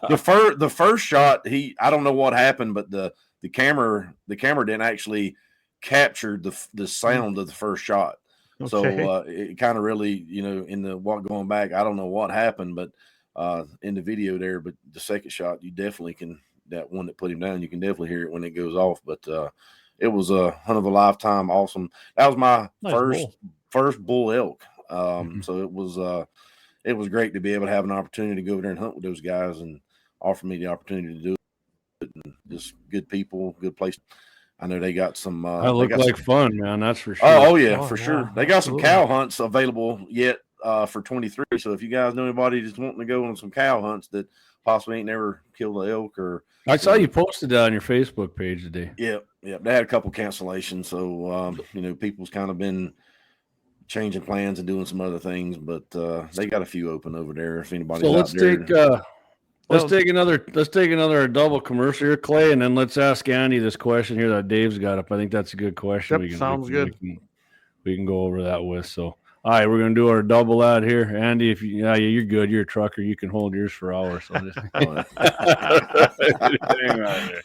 the first shot, I don't know what happened, but the camera didn't actually capture the sound of the first shot. Okay. So it kind of really, you know, going back, I don't know what happened, but in the video there, but the second shot, you definitely can. That one that put him down, you can definitely hear it when it goes off. But it was a hunt of a lifetime. Awesome. That was my first bull elk. So it was great to be able to have an opportunity to go over there and hunt with those guys, and offer me the opportunity to do it. And just good people, good place. I know they got some. That looked like fun, man. That's for sure. Oh yeah, for sure. They got some cow hunts available yet for 23. So if you guys know anybody just wanting to go on some cow hunts that possibly ain't never killed an elk, or I saw you posted that on your Facebook page today. Yeah. They had a couple cancellations, so you know, people's kind of been changing plans and doing some other things, but they got a few open over there. If anybody's So out there, let's take another double commercial here, Clay, and then let's ask Andy this question here that Dave's got up. I think that's a good question. Yep, sounds good. We can go over that with. So, all right, we're gonna do our double ad here, Andy. If you, you're good. You're a trucker. You can hold yours for hours. So just hang on there.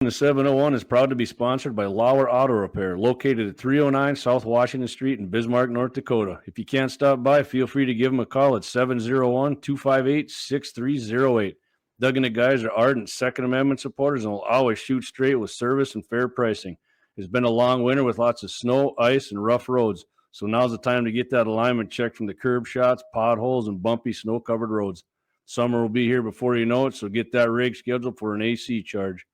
The 701 is proud to be sponsored by Lauer Auto Repair, located at 309 South Washington Street in Bismarck, North Dakota. If you can't stop by, feel free to give them a call at 701-258-6308. Doug and the guys are ardent Second Amendment supporters and will always shoot straight with service and fair pricing. It's been a long winter with lots of snow, ice, and rough roads, so now's the time to get that alignment checked from the curb shots, potholes, and bumpy snow-covered roads. Summer will be here before you know it, so get that rig scheduled for an AC charge.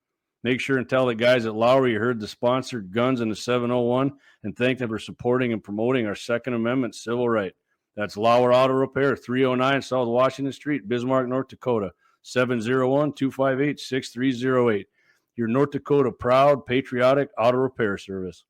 Make sure and tell the guys at Lauer you heard the sponsored Guns in the 701 and thank them for supporting and promoting our Second Amendment civil right. That's Lauer Auto Repair, 309 South Washington Street, Bismarck, North Dakota, 701-258-6308. Your North Dakota proud, patriotic auto repair service.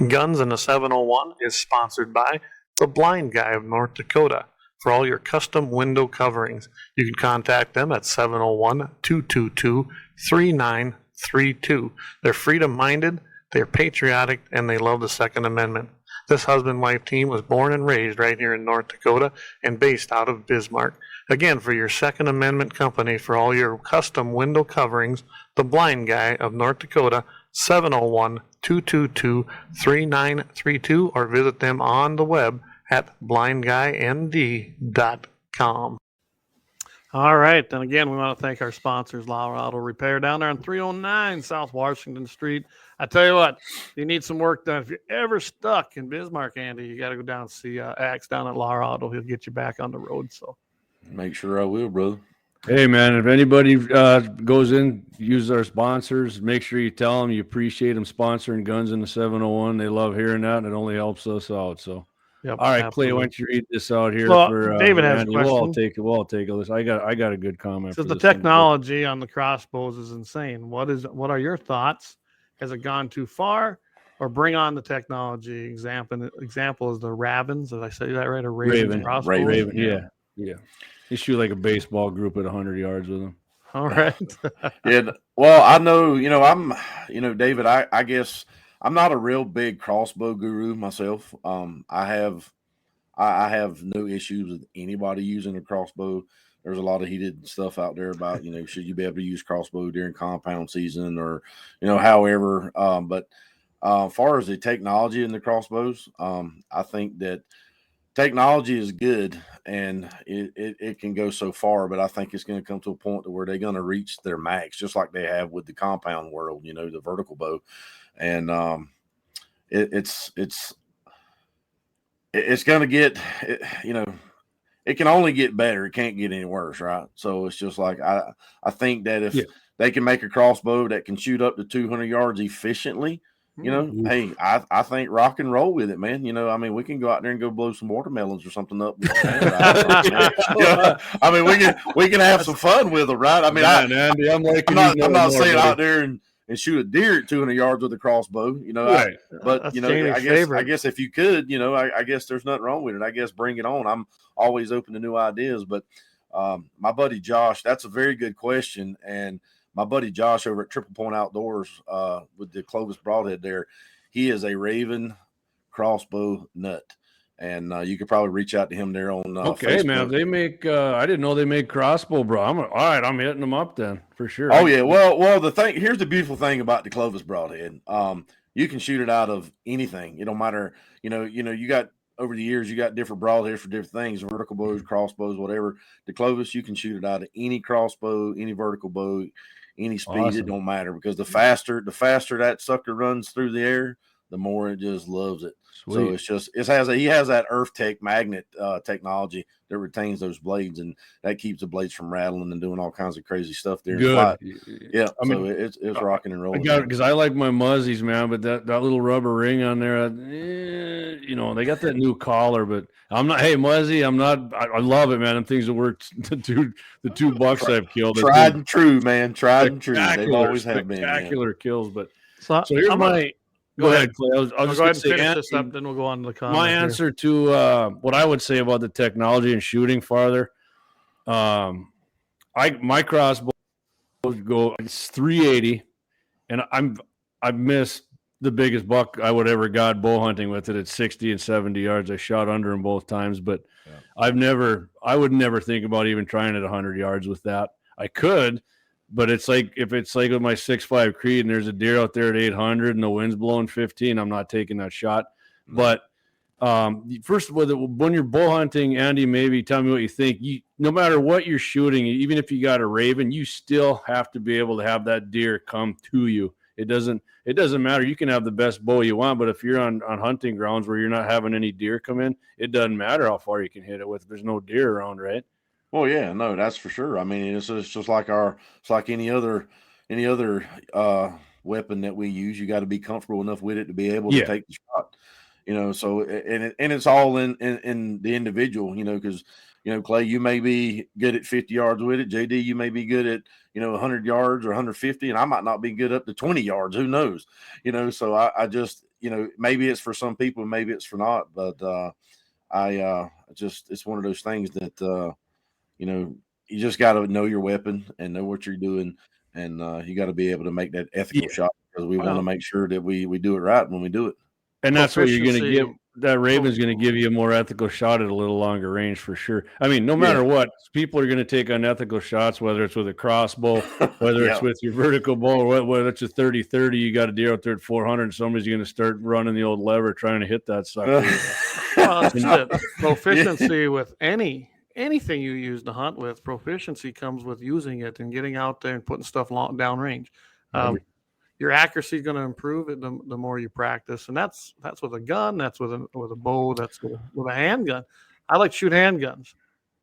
Guns in the 701 is sponsored by the Blind Guy of North Dakota. For all your custom window coverings, you can contact them at 701-222-3932. They're freedom-minded, they're patriotic, and they love the Second Amendment. This husband-wife team was born and raised right here in North Dakota and based out of Bismarck. Again, for your Second Amendment company, for all your custom window coverings, the Blind Guy of North Dakota, 701-222-3932, or visit them on the web at blindguynd.com. All right. Then again, we want to thank our sponsors, Lauer Auto Repair, down there on 309 South Washington Street. I tell you what, you need some work done. If you're ever stuck in Bismarck, Andy, you got to go down and see Axe down at Lauer Auto. He'll get you back on the road. So make sure I will, brother. Hey, man, if anybody goes in, use our sponsors, make sure you tell them you appreciate them sponsoring Guns in the 701. They love hearing that, and it only helps us out. So. Yep, all right, absolutely. Clay, why don't you read this out here? Well, for David has Andy. a question. We'll all take a listen. I got a good comment. So the technology on the crossbows is insane. What are your thoughts? Has it gone too far, or bring on the technology? Example is the Ravens. Did I say that right? Or Raven. Raven. Yeah. You shoot like a baseball group at 100 yards with them. All right. Yeah. Well, I know. David. I guess. I'm not a real big crossbow guru myself. I have no issues with anybody using a crossbow. There's a lot of heated stuff out there about, should you be able to use crossbow during compound season or, however. But as far as the technology in the crossbows, I think that technology is good and it can go so far, but I think it's going to come to a point to where they're going to reach their max, just like they have with the compound world, the vertical bow. And it's going to get, it can only get better. It can't get any worse, right? So it's just like I think that if they can make a crossbow that can shoot up to 200 yards efficiently, hey, I think rock and roll with it, man. We can go out there and go blow some watermelons or something up. We can have some fun with them, right? Andy, I'm not saying out there and shoot a deer at 200 yards with a crossbow, right. But I guess if you could, I guess there's nothing wrong with it. I guess bring it on. I'm always open to new ideas. But my buddy Josh, that's a very good question. And my buddy Josh over at Triple Point Outdoors with the Clovis Broadhead there, he is a Raven crossbow nut. And you could probably reach out to him there on okay, Facebook. Man. They make I didn't know they made crossbow, bro. All right, I'm hitting them up then for sure. Oh yeah. Well, here's the beautiful thing about the Clovis Broadhead. You can shoot it out of anything. It don't matter. You got over the years, you got different broadheads for different things, vertical bows, crossbows, whatever. The Clovis, you can shoot it out of any crossbow, any vertical bow, any speed. Awesome. It don't matter because the faster that sucker runs through the air, the more it just loves it. Sweet. So he has that Earth Tech magnet technology that retains those blades, and that keeps the blades from rattling and doing all kinds of crazy stuff there. Good. Yeah. It's rocking and rolling. Because I like my muzzies, man, but that little rubber ring on there, they got that new collar, but I'm not. Hey, Muzzy, I'm not. I love it, man. Them things that work. The two bucks I've killed. Tried and true, man. Tried and true. They always have been spectacular kills. But so here's Go ahead, Clay. I was Go just ahead gonna and say, finish this Andy, up, then we'll go on to the comment. my answer to what I would say about the technology and shooting farther. My crossbow go it's 380, and I've missed the biggest buck I would ever got bow hunting with it at 60 and 70 yards. I shot under them both times, but I would never think about even trying at 100 yards with that. I could, but it's like if it's like with my 6.5 Creed and there's a deer out there at 800 and the wind's blowing 15, I'm not taking that shot. But first of all, when you're bow hunting, Andy, maybe tell me what you think. No matter what you're shooting, even if you got a raven, you still have to be able to have that deer come to you. It doesn't matter. You can have the best bow you want, but if you're on hunting grounds where you're not having any deer come in, it doesn't matter how far you can hit it with. There's no deer around, right? Well, yeah, no, that's for sure. I mean, it's just like it's like any other weapon that we use. You got to be comfortable enough with it to be able to take the shot. So and it's all in the individual. Because Clay, you may be good at 50 yards with it. JD, you may be good at 100 yards or 150, and I might not be good up to 20 yards. Who knows? So I just maybe it's for some people, maybe it's for not. But it's one of those things that you just got to know your weapon and know what you're doing, and you got to be able to make that ethical shot because we want to make sure that we do it right when we do it. And that's what you're going to get. That Raven's going to give you a more ethical shot at a little longer range for sure. I mean, no matter what, people are going to take unethical shots, whether it's with a crossbow, whether it's with your vertical bow, or whether it's a 30-30, you got a deer out there at 400, and somebody's going to start running the old lever trying to hit that sucker. Well, it's it. Proficiency with anything you use to hunt with, proficiency comes with using it and getting out there and putting stuff down range. Your accuracy is going to improve it the more you practice, and that's with a gun, that's with a bow, that's with a handgun. I like to shoot handguns,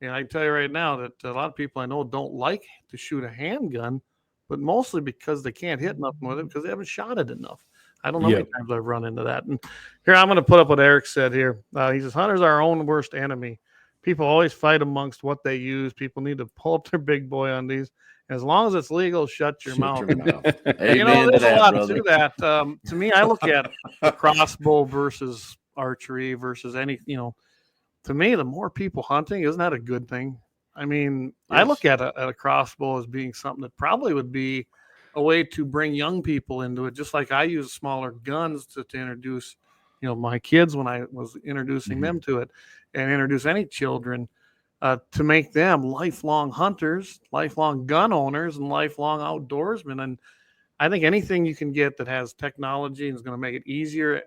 and I can tell you right now that a lot of people I know don't like to shoot a handgun, but mostly because they can't hit nothing with it because they haven't shot it enough. I don't know how many times I've run into that. And here I'm going to put up what Eric said here. He says, "Hunters are our own worst enemy. People always fight amongst what they use. People need to pull up their big boy on these. As long as it's legal, shut your mouth." There's a lot to that. To me, I look at the crossbow versus archery versus any, to me, the more people hunting, isn't that a good thing? I mean, I look at a crossbow as being something that probably would be a way to bring young people into it, just like I use smaller guns to introduce, my kids when I was introducing them to it, and introduce any children. To make them lifelong hunters, lifelong gun owners, and lifelong outdoorsmen. And I think anything you can get that has technology and is going to make it easier,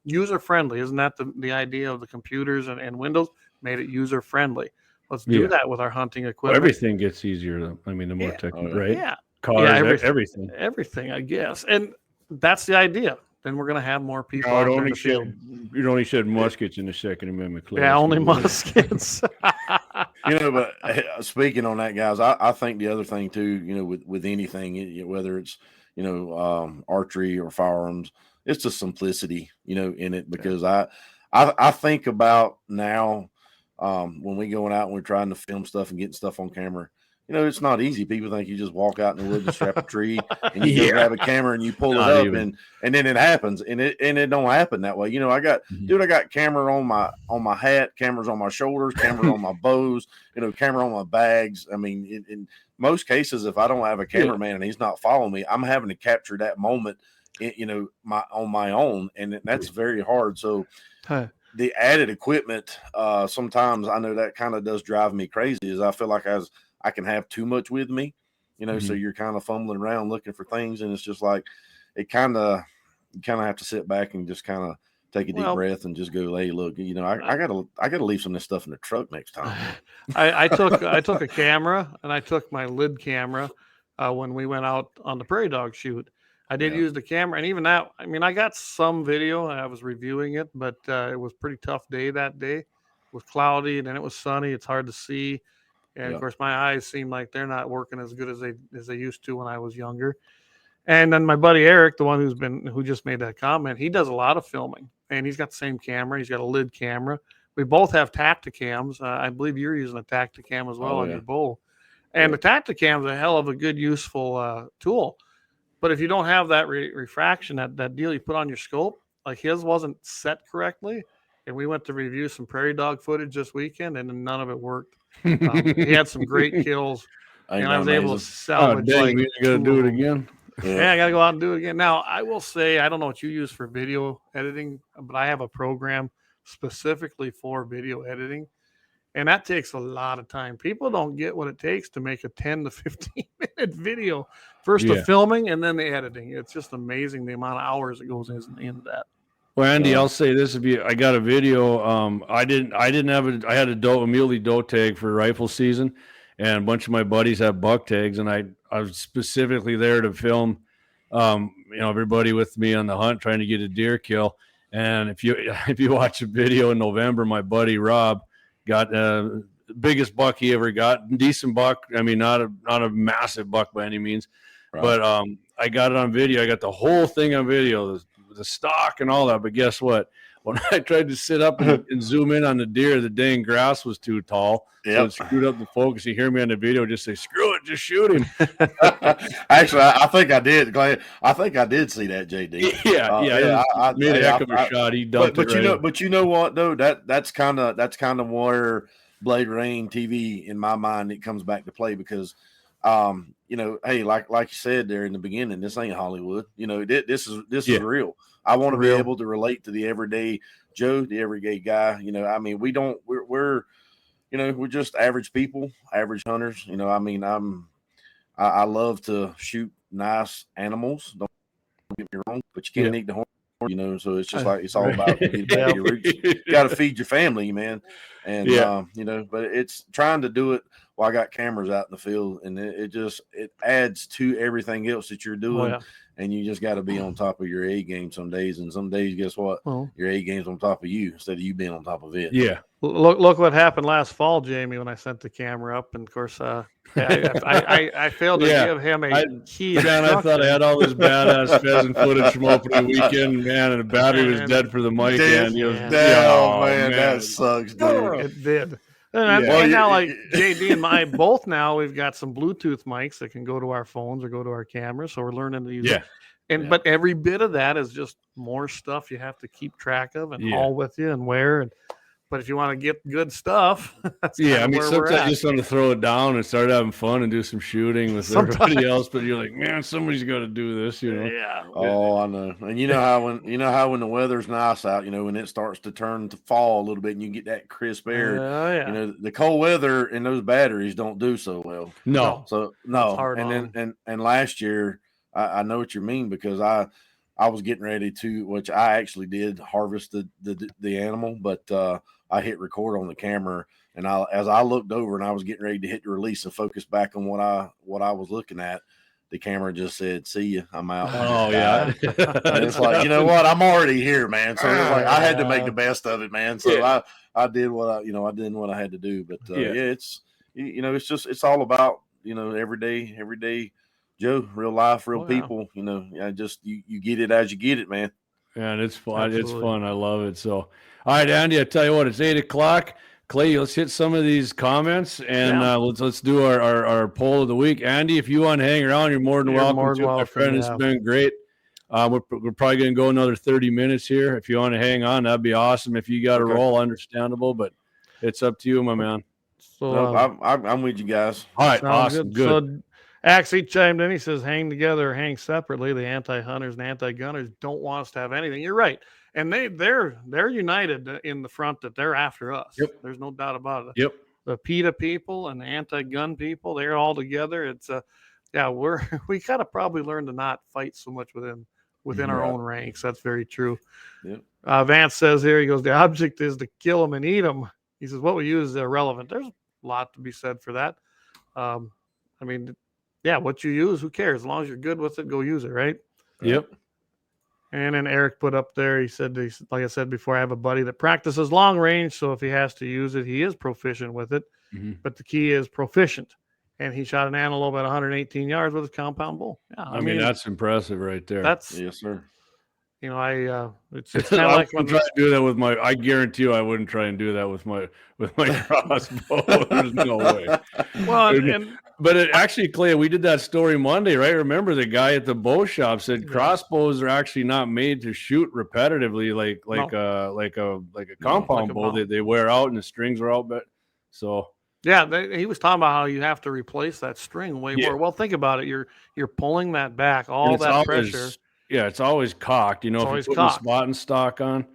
user friendly. Isn't that the idea of the computers and Windows? Made it user friendly. Let's do that with our hunting equipment. Well, everything gets easier. The more technical, right? Yeah. Cars, everything. Everything, I guess. And that's the idea. Then we're going to have more people out there in the field. You'd only shed muskets in the Second Amendment. Class. Yeah, only muskets. But speaking on that, guys, I think the other thing too, with anything, whether it's archery or firearms, it's the simplicity, in it, because I think about now when we going out and we're trying to film stuff and getting stuff on camera. It's not easy. People think you just walk out in the woods and strap a tree and you go grab a camera and you pull it up and then it happens and it don't happen that way. I got camera on my hat, cameras on my shoulders, cameras on my bows, camera on my bags. I mean, in most cases, if I don't have a cameraman and he's not following me, I'm having to capture that moment, on my own, and that's very hard. So the added equipment, sometimes I know that kind of does drive me crazy. Is I feel like I can have too much with me, so you're kind of fumbling around looking for things. And it's just like, you kind of have to sit back and just kind of take a deep breath and just go, hey, look, I gotta leave some of this stuff in the truck next time. I took a camera and I took my lid camera when we went out on the prairie dog shoot. I did use the camera, and even that, I mean, I got some video and I was reviewing it, but it was a pretty tough day that day. It was cloudy and then it was sunny. It's hard to see. And of course, my eyes seem like they're not working as good as they used to when I was younger. And then my buddy Eric, the one who just made that comment, he does a lot of filming, and he's got the same camera. He's got a lid camera. We both have Tacticams. I believe you're using a Tacticam as well on your bow. And the Tacticam is a hell of a good, useful tool. But if you don't have that refraction, that deal you put on your scope, like his wasn't set correctly, and we went to review some prairie dog footage this weekend, and none of it worked. He had some great kills, Ain't and I that was able to amazing? salvage dang, we gotta 2 do of it them. again. Yeah, I got to go out and do it again. Now, I will say, I don't know what you use for video editing, but I have a program specifically for video editing, and that takes a lot of time. People don't get what it takes to make a 10 to 15-minute video, first Yeah. the filming and then the editing. It's just amazing the amount of hours that goes into that. Well, Andy, Yeah. I'll say this: I got a video. I had a muley doe tag for rifle season, and a bunch of my buddies have buck tags, and I was specifically there to film, everybody with me on the hunt trying to get a deer kill. And if you watch a video in November, my buddy Rob got the biggest buck he ever got, decent buck. I mean, not a massive buck by any means, Right. but I got it on video. I got the whole thing on video. The stock and all that, but guess what? When I tried to sit up and zoom in on the deer, the dang grass was too tall, so Yep. it screwed up the focus. You hear me on the video, just say, "Screw it, just shoot him." Actually, I think I did. I think I did see that, JD. I made a heck of a shot. He dumped But it right. but you know what though? That's kind of where Blade Rain TV in my mind it comes back to play because, hey, like you said there in the beginning, this ain't Hollywood. This is real. I want to be able to relate to the everyday Joe, the everyday guy. I mean, we're just average people, average hunters. I love to shoot nice animals. Don't get me wrong, but you can't eat the horn. So it's just like it's all about your roots. You got to feed your family, man. And but it's trying to do it while I got cameras out in the field, and it adds to everything else that you're doing. And you just got to be on top of your A game some days, and some days, guess what? Your A game's on top of you instead of you being on top of it. Yeah. Look what happened last fall, Jamie, when I sent the camera up, and of course, I failed to give him a key. Man, I thought I had all this badass pheasant footage from opening weekend, man, and the battery was dead for the mic. And that sucks, dude. It did. And now, like JD and I both now, we've got some Bluetooth mics that can go to our phones or go to our cameras. So we're learning to use it. But every bit of that is just more stuff you have to keep track of and haul with you and wear. But if you want to get good stuff, that's I mean, sometimes you just want to throw it down and start having fun and do some shooting with everybody else. But you're like, man, somebody's got to do this, Yeah. Oh, I know. And you know how when the weather's nice out, when it starts to turn to fall a little bit, and you get that crisp air. The cold weather and those batteries don't do so well. No. So no. And last year, I know what you mean because I was getting ready to, which I actually did harvest the animal, but I hit record on the camera, and as I looked over and I was getting ready to hit the release and focus back on what I was looking at, the camera just said, "See you, I'm out." Oh yeah, and it's like, you know what? I'm already here, man. So it's like I had to make the best of it, man. So I did what I did what I had to do. But it's it's all about everyday Joe, real life, real people. Just you get it as you get it, man. Yeah, and it's fun. Absolutely. It's fun. I love it. So, all right, Andy, I tell you what, it's 8:00. Clay, let's hit some of these comments and let's do our poll of the week. Andy, if you want to hang around, you're more than welcome. My friend, it's been great. We're probably going to go another 30 minutes here. If you want to hang on, that'd be awesome. If you got a roll, understandable, but it's up to you, my man. So I'm with you guys. All right, awesome, good. So, Axie chimed in. He says, hang together or hang separately. The anti-hunters and anti-gunners don't want us to have anything. You're right. And they're united in the front that they're after us. Yep. There's no doubt about it. Yep. The PETA people and the anti-gun people, they're all together. It's we gotta probably learn to not fight so much within our own ranks. That's very true. Yep. Vance says here, he goes, the object is to kill them and eat them. He says, what we use is irrelevant. There's a lot to be said for that. What you use, who cares? As long as you're good with it, go use it, right? Yep. And then Eric put up there, he said, like I said before, I have a buddy that practices long range, so if he has to use it, he is proficient with it. Mm-hmm. But the key is proficient. And he shot an antelope at 118 yards with a compound bow. Yeah, I mean, that's impressive right there. Yes, sir. You know, it's kind I of like wouldn't try to do that with my. I guarantee you, I wouldn't try and do that with my crossbow. There's no way. well, and But it actually, Clay, we did that story Monday, right? Remember the guy at the bow shop said crossbows are actually not made to shoot repetitively, like a compound bow. They wear out and the strings are out. But so yeah, he was talking about how you have to replace that string way more. Well, think about it. You're pulling that back, all that pressure. Yeah, it's always cocked. You know, if you're putting the spot and stock on.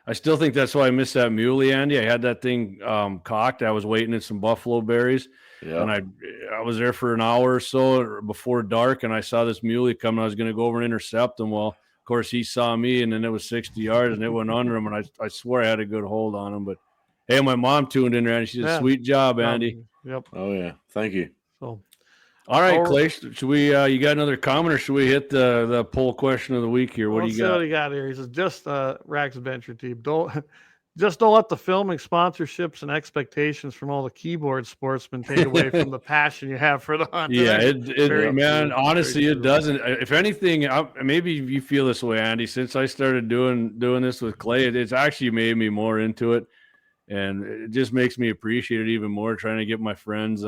I still think that's why I missed that muley, Andy. I had that thing cocked. I was waiting at some buffalo berries. Yeah. And I was there for an hour or so before dark, and I saw this muley coming. I was going to go over and intercept him. Well, of course, he saw me, and then it was 60 yards, and it went under him, and I swear I had a good hold on him. But, hey, my mom tuned in there, and she said, sweet job, Andy. Yep. Oh, yeah. Thank you. So, all right, Clay, should we you got another comment, or should we hit the poll question of the week here? What do you got? What do you got here? He says, just Rack's Adventure Team. Don't let the filming sponsorships and expectations from all the keyboard sportsmen take away from the passion you have for the hunt. Yeah, man, honestly, it doesn't. If anything, maybe you feel this way, Andy. Since I started doing this with Clay, it's actually made me more into it, and it just makes me appreciate it even more. Trying to get my friends.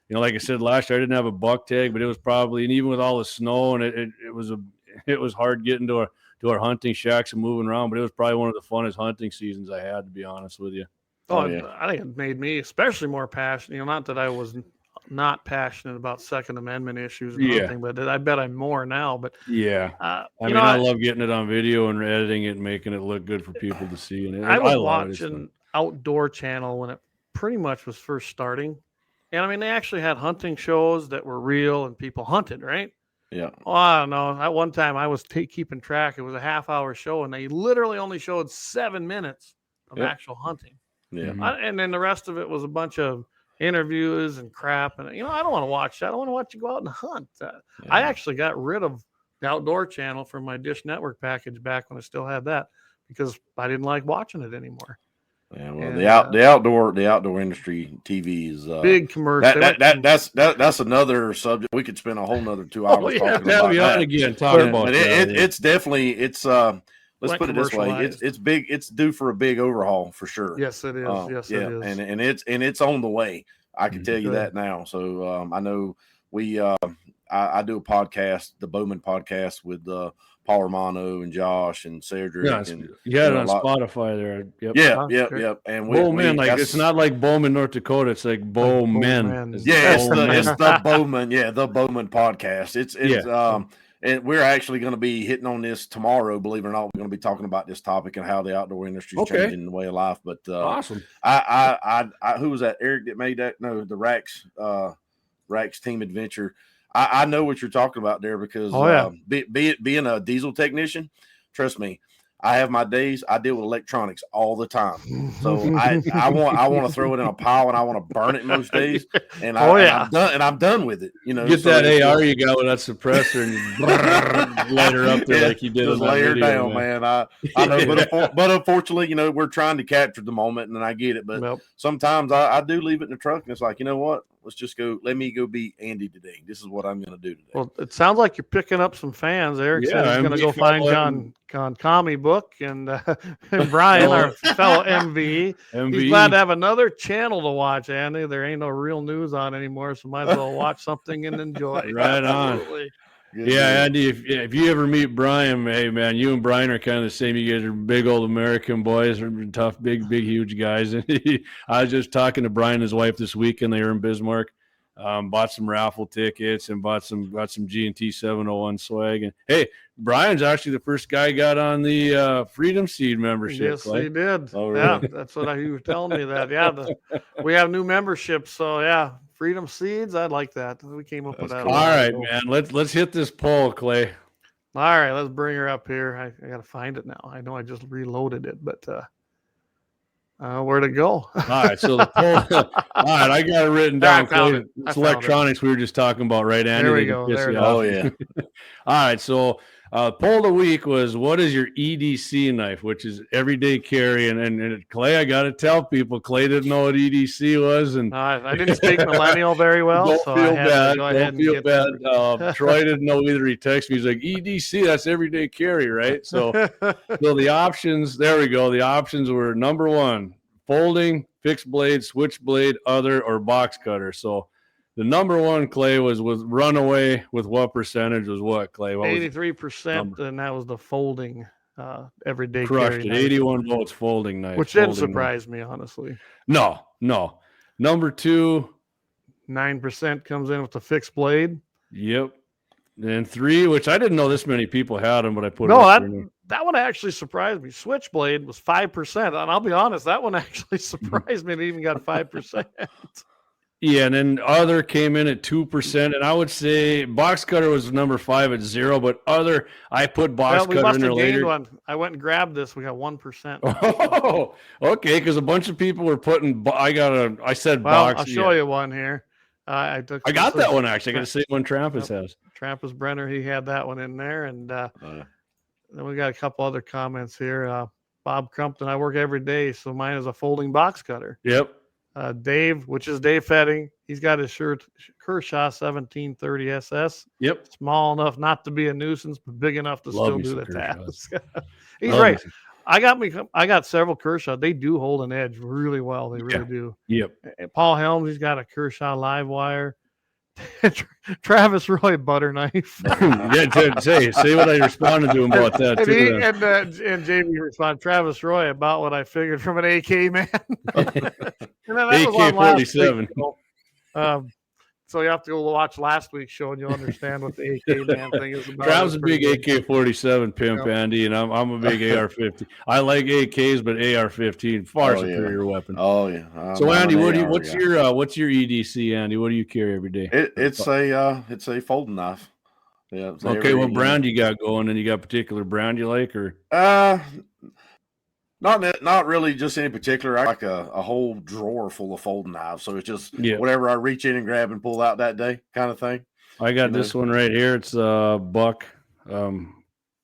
You know, like I said last year, I didn't have a buck tag, but it was probably, and even with all the snow, and it was hard getting to our hunting shacks and moving around, but it was probably one of the funnest hunting seasons I had, to be honest with you. Oh, yeah. I think it made me especially more passionate. You know, not that I was not passionate about Second Amendment issues and hunting, but I bet I'm more now. But yeah, I love getting it on video and editing it and making it look good for people to see. And I was watching Outdoor Channel when it pretty much was first starting. And I mean, they actually had hunting shows that were real and people hunted, right? Yeah. Oh, I don't know. At one time I was keeping track. It was a half-hour show, and they literally only showed 7 minutes of actual hunting. Yeah. And then the rest of it was a bunch of interviews and crap. And, you know, I don't want to watch that. I want to watch you go out and hunt. I actually got rid of the Outdoor Channel from my Dish Network package back when I still had that because I didn't like watching it anymore. Yeah, well, the outdoor industry TV is big commercial. That's another subject. We could spend a whole nother 2 hours talking about that. Again, talking about that. It's definitely let's put it this way. It's big. It's due for a big overhaul for sure. Yes, it is. Yes, it and is. it's on the way. I can tell you that now. So I know we I do a podcast, the Bowman podcast with Paul Romano and Josh and Cedric. Yeah, you had it on Spotify there. Yep. Yep. And Bowman, it's not like Bowman, North Dakota. It's like Bowman. It's the Bowman. Yeah, the Bowman podcast. It's and we're actually going to be hitting on this tomorrow. Believe it or not, we're going to be talking about this topic and how the outdoor industry is changing the way of life. But awesome. I who was that? Eric that made that? No, the Rack's Team Adventure. I know what you're talking about there because being a diesel technician, trust me, I have my days. I deal with electronics all the time, so I want to throw it in a pile and I want to burn it most days. And I'm done with it. You know, get that AR you got with that suppressor and you light her up there like you did. Just lay her down, man. I know, but unfortunately, you know, we're trying to capture the moment, and I get it. But sometimes I do leave it in the truck, and it's like, you know what? Let's just go. Let me go be Andy today. This is what I'm going to do today. Well, it sounds like you're picking up some fans. Eric said he's going to go find John Commie book and Brian, our fellow MV. He's glad to have another channel to watch, Andy. There ain't no real news on anymore, so might as well watch something and enjoy. Right on. Yeah, Andy, if you ever meet Brian, hey, man, you and Brian are kind of the same. You guys are big old American boys, tough, big, huge guys. I was just talking to Brian and his wife this weekend. They were in Bismarck, bought some raffle tickets and got some G&T701 swag. And, hey, Brian's actually the first guy got on the Freedom Seed membership. Yes, he did. Oh, really? Yeah, that's what he was telling me that. Yeah, we have new memberships, so, yeah. Freedom Seeds, I like that. We came up with that. Cool. All right, man. Let's hit this poll, Clay. All right, let's bring her up here. I got to find it now. I know I just reloaded it, but where'd it go? All right, so the poll. All right, I got it written down. Clay. It's electronics we were just talking about, right, Andy? There we go. Yeah. right. So poll of the week was, what is your EDC knife, which is everyday carry? And Clay, I got to tell people, Clay didn't know what EDC was. And I didn't speak millennial very well, don't so feel I had bad. to go ahead Don't feel and bad. get Troy didn't know either. He texted me. He's like, EDC, that's everyday carry, right? So, so the options, there we go. The options were number one, folding, fixed blade, switch blade, other, or box cutter. So the number one, Clay, was runaway with what percentage was what, Clay? What was 83%, and that was the folding everyday crushed carry it? knife, 81 votes folding knife. which didn't folding knife. surprise me, honestly. No. Number two, 9% comes in with the fixed blade. Yep. And three, which I didn't know this many people had them, but I put that one actually surprised me. Switchblade was 5%, and I'll be honest, that one actually surprised me. It even got 5%. Yeah, and then other came in at 2%, and I would say box cutter was number 5 at 0, but other, I put box cutter in there later. One. I went and grabbed this. We got 1%. Oh, okay, because a bunch of people were putting. I said well, box. I'll show you one here. I got that one actually. I got to see one Trampus has. Trampus Brenner, he had that one in there, and then we got a couple other comments here. Bob Crumpton, I work every day, so mine is a folding box cutter. Yep. Dave, which is Dave Fetting, he's got his Kershaw 1730 SS. Yep. Small enough not to be a nuisance, but big enough to still do the task. He's Love right. I got several Kershaw. They do hold an edge really well. They really do. Yep. And Paul Helms, he's got a Kershaw live wire. Travis Roy butter knife. say what I responded to him about that too. And Jamie responded, Travis Roy, about what I figured from an AK man. AK-47. So you have to go watch last week's show and you'll understand what the AK man thing is about. Travis is a big AK-47 pimp, Andy, and I'm a big AR-15. I like AKs, but AR-15 far superior weapon. Oh yeah. So Andy, what's your EDC, Andy? What do you carry every day? It's a folding knife. Yeah. Okay, what brand you got going? And you got a particular brand you like, or? Not really just any particular. I like a whole drawer full of folding knives. So it's just whatever I reach in and grab and pull out that day kind of thing. I got this one right here. It's a buck,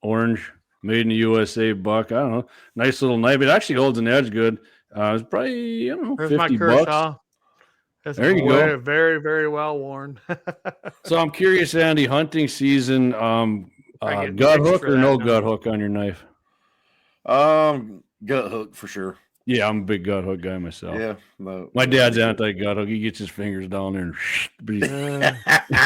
orange, made in the USA buck. I don't know. Nice little knife. It actually holds an edge good. It's probably, There's 50 bucks. There you go. Very, very well worn. So I'm curious, Andy, hunting season, gut hook or no gut hook on your knife? Gut hook for sure. Yeah, I'm a big gut hook guy myself. Yeah, my dad's anti-gut hook. He gets his fingers down there, and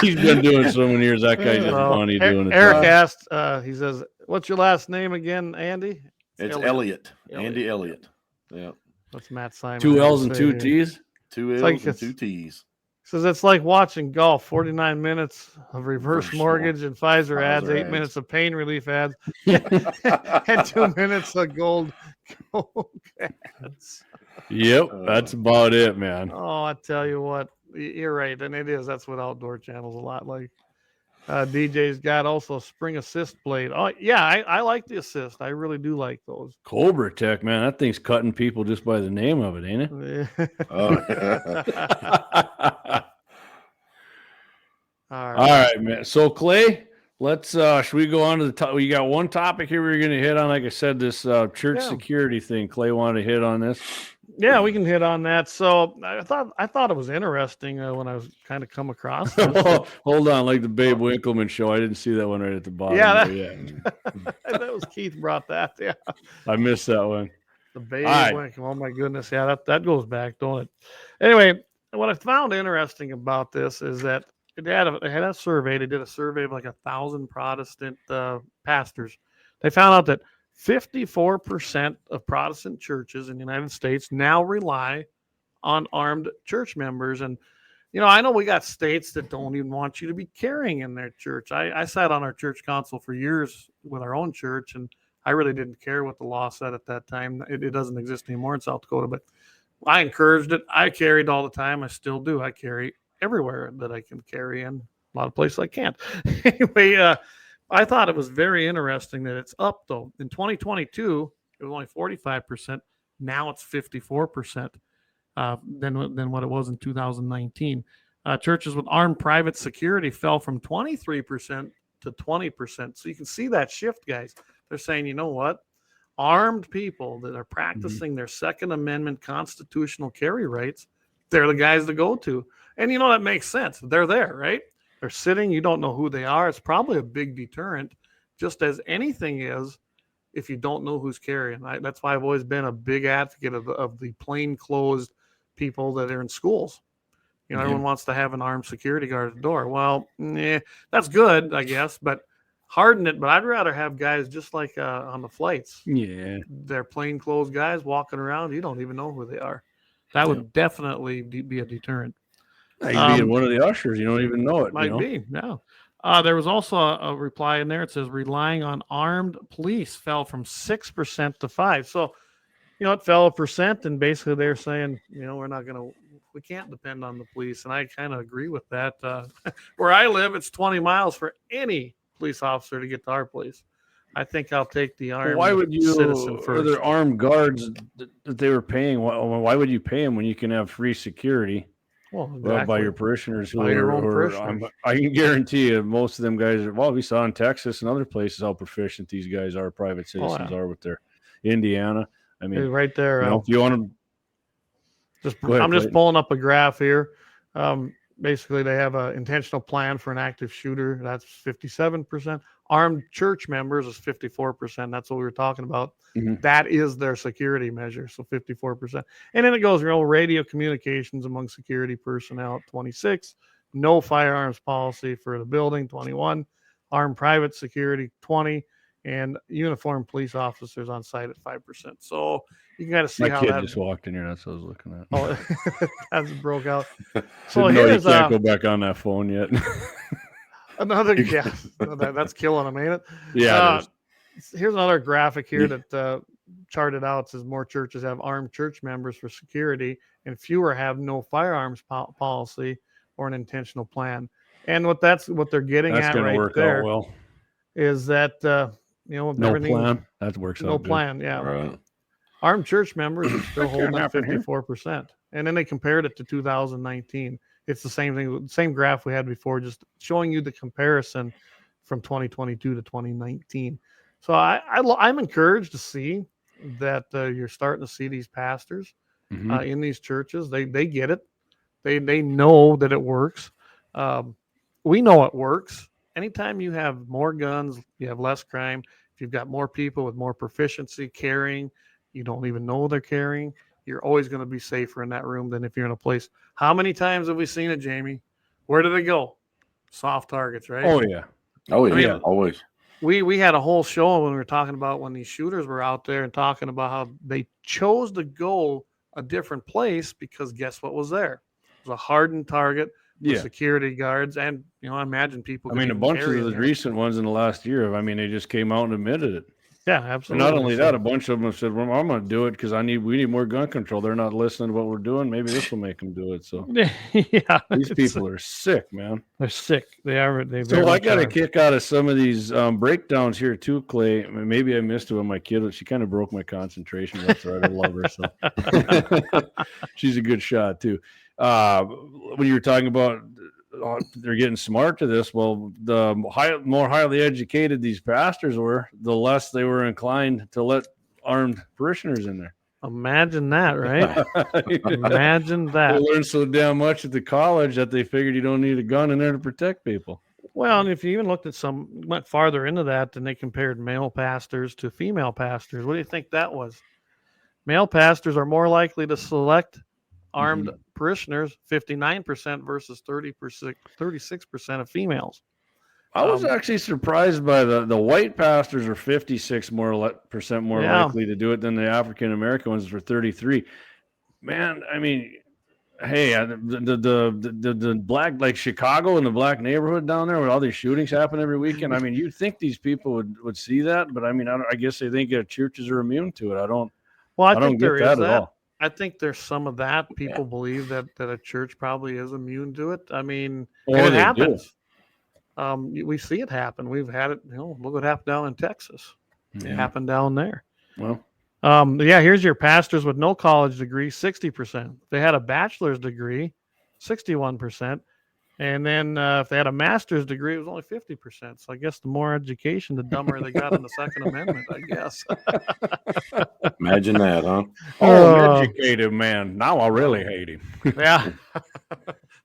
he's been doing so many years. That guy's just funny doing it. Eric asked, he says, "What's your last name again, Andy?" It's Elliott. Andy Elliott. Yeah. That's Matt Simon. 2 L's and 2 T's. 2 L's and 2 T's. Says it's like watching golf. 49 mints of reverse mortgage and Pfizer ads, 8 minutes of pain relief ads, and 2 minutes of gold ads. Yep, that's about it, man. Oh, I tell you what, you're right, and it is. That's what outdoor channels a lot like. DJ's got also spring assist blade. Oh yeah, I like the assist. I really do like those. Cobra Tech, man, that thing's cutting people just by the name of it, ain't it? All right, man. So Clay, let's should we go on to the top? We got one topic here we're going to hit on. Like I said, this church security thing. Clay wanted to hit on this. Yeah, we can hit on that. So I thought it was interesting when I was kind of come across this. Hold on, like the Babe Winkleman show. I didn't see that one right at the bottom. Yeah, that was Keith brought that. Yeah, I missed that one. The Babe Winkleman. Oh my goodness, yeah, that goes back, don't it? Anyway, what I found interesting about this is that they had a survey. They did a survey of like 1,000 Protestant pastors. They found out that 54% of Protestant churches in the United States now rely on armed church members. And, I know we got states that don't even want you to be carrying in their church. I sat on our church council for years with our own church, and I really didn't care what the law said at that time. It doesn't exist anymore in South Dakota, but I encouraged it. I carried all the time. I still do. I carry everywhere that I can carry in. A lot of places I can't. Anyway, I thought it was very interesting that it's up, though. In 2022, it was only 45%. Now it's 54% than what it was in 2019. Churches with armed private security fell from 23% to 20%. So you can see that shift, guys. They're saying, you know what? Armed people that are practicing their Second Amendment constitutional carry rights, they're the guys to go to. And you know, that makes sense. They're there, right? They're sitting. You don't know who they are. It's probably a big deterrent, just as anything is, if you don't know who's carrying. That's why I've always been a big advocate of the plainclothes people that are in schools. You know, everyone wants to have an armed security guard at the door. Well, that's good, I guess, but harden it. But I'd rather have guys just like on the flights. Yeah. They're plainclothes guys walking around. You don't even know who they are. That would definitely be a deterrent. He's being one of the ushers. You don't even know it. Might be, yeah. There was also a reply in there. It says relying on armed police fell from 6% to 5%. So, you know, it fell 1%, and basically they're saying, you know, we can't depend on the police, and I kind of agree with that. Where I live, it's 20 miles for any police officer to get to our place. I think I'll take the armed citizen first. Are there armed guards that they were paying? Why would you pay them when you can have free security? Well, exactly. By your parishioners parishioners. I can guarantee you most of them guys we saw in Texas and other places how proficient these guys are, private citizens are with their Indiana. I mean, right there. You know, if you want to I'm just pulling up a graph here. Basically, they have an intentional plan for an active shooter. That's 57%. Armed church members is 54%. That's what we were talking about. That is their security measure. So 54%. And then it goes, you know, radio communications among security personnel at 26. No firearms policy for the building, 21. Armed private security, 20. And uniformed police officers on site at 5%. So you got to see how that just walked in here. That's what I was looking at. Oh, that's broke out. So you can't go back on that phone yet. That's killing them, ain't it? Yeah. Here's another graphic here that charted out. It says more churches have armed church members for security, and fewer have no firearms policy or an intentional plan. And what they're getting at right there is that you know, no plan. That works out. No plan, yeah. Right. Armed church members are still holding at 54%. And then they compared it to 2019. It's the same thing, same graph we had before, just showing you the comparison from 2022 to 2019. So I'm encouraged to see that you're starting to see these pastors in these churches. They get it. They know that it works. We know it works. Anytime you have more guns, you have less crime. If you've got more people with more proficiency carrying, you don't even know they're carrying, you're always going to be safer in that room than if you're in a place. How many times have we seen it, Jamie? Where do they go? Soft targets, right? Oh, yeah. I mean, always. We had a whole show when we were talking about when these shooters were out there and talking about how they chose to go a different place because guess what was there? It was a hardened target. Security guards, and you know, I imagine people. I mean, a bunch of the recent ones in the last year. I mean, they just came out and admitted it. Yeah, absolutely. And not only that, a bunch of them have said, "Well, I'm going to do it because we need more gun control." They're not listening to what we're doing. Maybe this will make them do it. So, these people are sick, man. They're sick. They are. So I got a kick out of some of these breakdowns here too, Clay. I mean, maybe I missed it with my kid. She kind of broke my concentration. That's all right. I love her. So she's a good shot too. When you were talking about they're getting smart to this, well, the more highly educated these pastors were, the less they were inclined to let armed parishioners in there. Imagine that, right? Imagine that. They learned so damn much at the college that they figured you don't need a gun in there to protect people. Well, and if you even looked at went farther into that, then they compared male pastors to female pastors. What do you think that was? Male pastors are more likely to select armed parishioners, 59% versus 36% of females. I was actually surprised by the white pastors are 56% more likely to do it than the African American ones for 33. Man, I mean, hey, the black, like Chicago and the black neighborhood down there where all these shootings happen every weekend. I mean, you'd think these people would see that, but I mean, I guess they think churches are immune to it. I don't get that at all. I think there's some of that. People believe that a church probably is immune to it. I mean, it happens. We see it happen. We've had it. You know, look what happened down in Texas. It happened down there. Well, here's your pastors with no college degree, 60%. They had a bachelor's degree, 61%. And then if they had a master's degree, it was only 50%. So I guess the more education, the dumber they got in the Second Amendment, I guess. Imagine that, huh? Oh, an educated man. Now I really hate him. Yeah.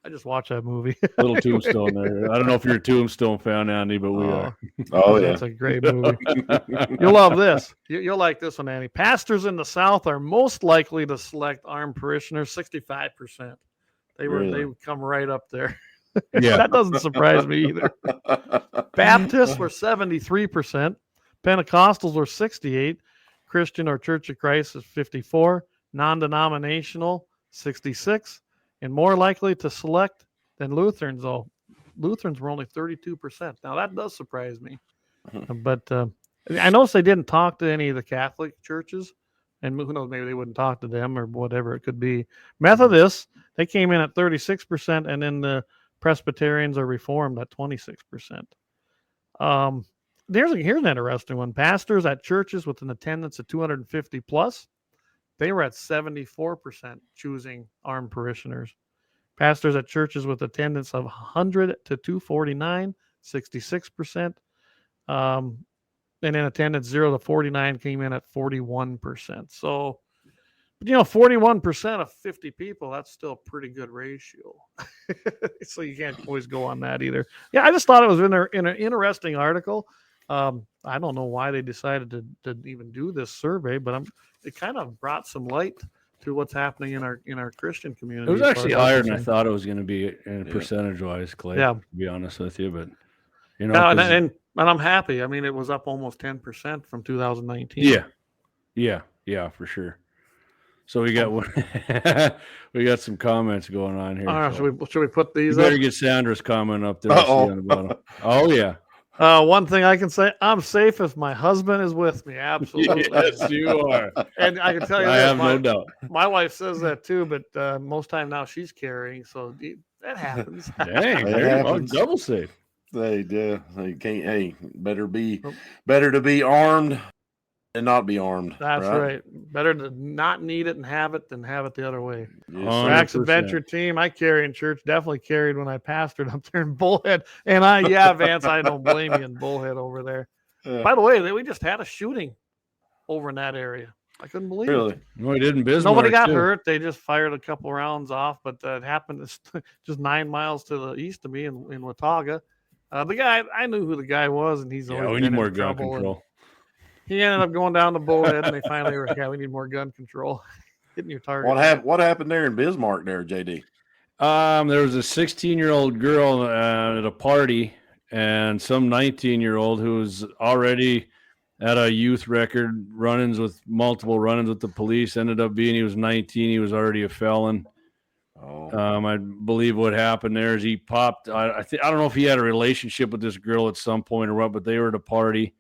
I just watched that movie. Little Tombstone there. I don't know if you're a Tombstone fan, Andy, but we are. Oh, yeah. That's a great movie. You'll love this. You'll like this one, Andy. Pastors in the South are most likely to select armed parishioners, 65%. They would come right up there. Yeah. That doesn't surprise me either. Baptists were 73%. Pentecostals were 68%. Christian or Church of Christ is 54%. Non-denominational, 66%. And more likely to select than Lutherans, though. Lutherans were only 32%. Now, that does surprise me. But I noticed they didn't talk to any of the Catholic churches. And who knows, maybe they wouldn't talk to them or whatever it could be. Methodists, they came in at 36%, and then the Presbyterians are Reformed at 26%. Here's an interesting one. Pastors at churches with an attendance of 250 plus, they were at 74% choosing armed parishioners. Pastors at churches with attendance of 100 to 249, 66%. And in attendance 0 to 49 came in at 41%. So, 41% of 50 people, that's still a pretty good ratio. So you can't always go on that either. Yeah, I just thought it was in an interesting article. I don't know why they decided to even do this survey, but it kind of brought some light to what's happening in our Christian community. It was actually higher than I thought it was going to be percentage-wise, Clay, yeah, to be honest with you. But, and I'm happy. I mean, it was up almost 10% from 2019. Yeah, for sure. So we got we got some comments going on here. All right, so. should we put these You better up? get Sandra's comment up there. On the bottom. Oh, yeah. One thing I can say, I'm safe if my husband is with me. Absolutely. Yes, you are. And I can tell you I have no doubt. My wife says that too, but most time now she's carrying, so that happens. Dang, happens. Double safe. They do. They can't. Hey, better to be armed and not be armed. That's right. Better to not need it and have it than have it the other way. Yes, Max Adventure Team, I carry in church. Definitely carried when I pastored up there in Bullhead. And Vance, I don't blame you in Bullhead over there. By the way, we just had a shooting over in that area. I couldn't believe it. No, he didn't. Bismarck, nobody got hurt. They just fired a couple rounds off, but it happened just 9 miles to the east of me in Watauga. The guy, I knew who the guy was, and he's always we need more gun control. He ended up going down to Bullhead, and they finally were, we need more gun control. Hitting your target. What happened there in Bismarck there, JD? There was a 16-year-old girl at a party, and some 19-year-old who was already at a youth record multiple run-ins with the police. Ended up being he was 19. He was already a felon. I believe what happened there is he popped. I don't know if he had a relationship with this girl at some point or what, but they were at a party.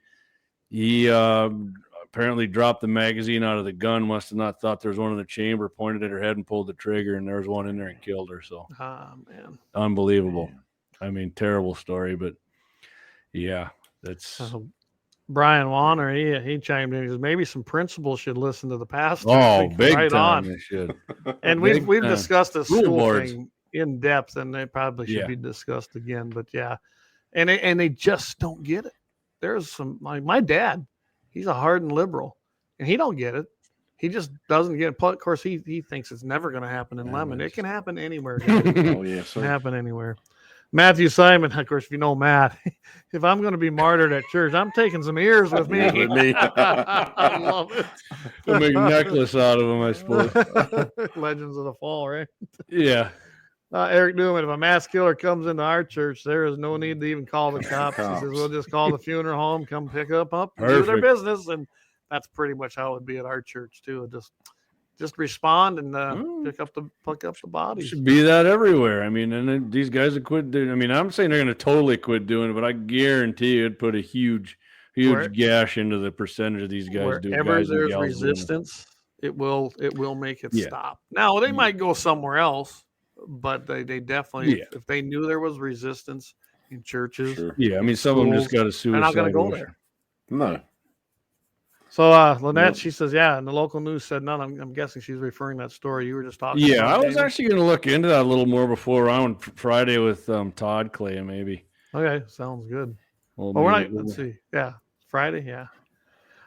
He apparently dropped the magazine out of the gun. Must have not thought there was one in the chamber. Pointed at her head and pulled the trigger, and there was one in there and killed her. So, man, unbelievable. Man. I mean, terrible story, but yeah, that's. Brian Warner, he chimed in. He says maybe some principals should listen to the pastor. Oh, big right time they should. And we've discussed this school thing in depth, and they probably should be discussed again. But yeah, and they just don't get it. There's some my dad, he's a hardened liberal, and he don't get it. He just doesn't get it. Of course, he thinks it's never going to happen in Lemon. It can happen anywhere. Oh yeah, it can happen anywhere. Matthew Simon, of course, if you know Matt, if I'm going to be martyred at church, I'm taking some ears with me. I love it. We'll make a necklace out of them, I suppose. Legends of the Fall, right? Yeah. Eric Newman, if a mass killer comes into our church, there is no need to even call the cops. He says, we'll just call the funeral home, come pick up, do their business. And that's pretty much how it would be at our church, too. Just respond and pick up the bodies. Should be that everywhere. I mean, and these guys would quit doing. I mean, I'm saying they're going to totally quit doing it, but I guarantee you it'd put a huge gash into the percentage of these guys doing. Wherever there's resistance, it will make it stop. Now they might go somewhere else, but they definitely if they knew there was resistance in churches. Sure. Yeah, I mean, some of them just got to suicide. They're not going to go there. No. So Lynette, Yep. she says, yeah, and the local news said none. I'm guessing she's referring that story you were just talking Yeah, about. I was Jamie. actually going to look into that a little more before on Friday with Todd Clay, maybe. Okay, sounds good. Well, Well, we're maybe not. Let's see. Yeah, Friday. Yeah,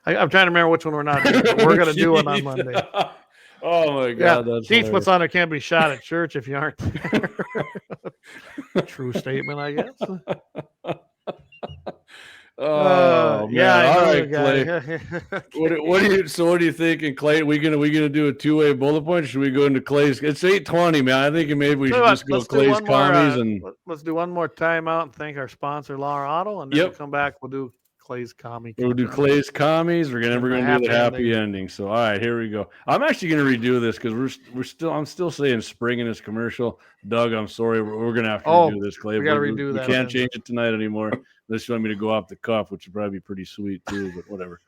I'm trying to remember which one we're not doing, but we're gonna do one on Monday. Oh my Yeah, God, that's Keith hilarious. puts on there can't be shot at church if you aren't there. True statement, I guess. Oh man! Yeah, I All know right, the guy. Clay. What do you? So what do you thinking, Clay? We gonna do a 2-way bullet point? Or should we go into Clay's? It's 8:20, man. I think maybe we Tell should you just what, go let's do Clay's one more. commies and Let's do one more timeout and thank our sponsor, Laura Auto, and then Yep. we come back. We'll do Clay's Commie we'll do Company. Clay's commies. We're And the gonna do the happy happy ending. So all right, here we go. I'm actually gonna redo this because I'm still saying spring in this commercial. Doug, I'm sorry, we're gonna have to redo this, Clay. we gotta redo we that can't then. change it tonight anymore. Unless you want me to go off the cuff, which would probably be pretty sweet too, but whatever.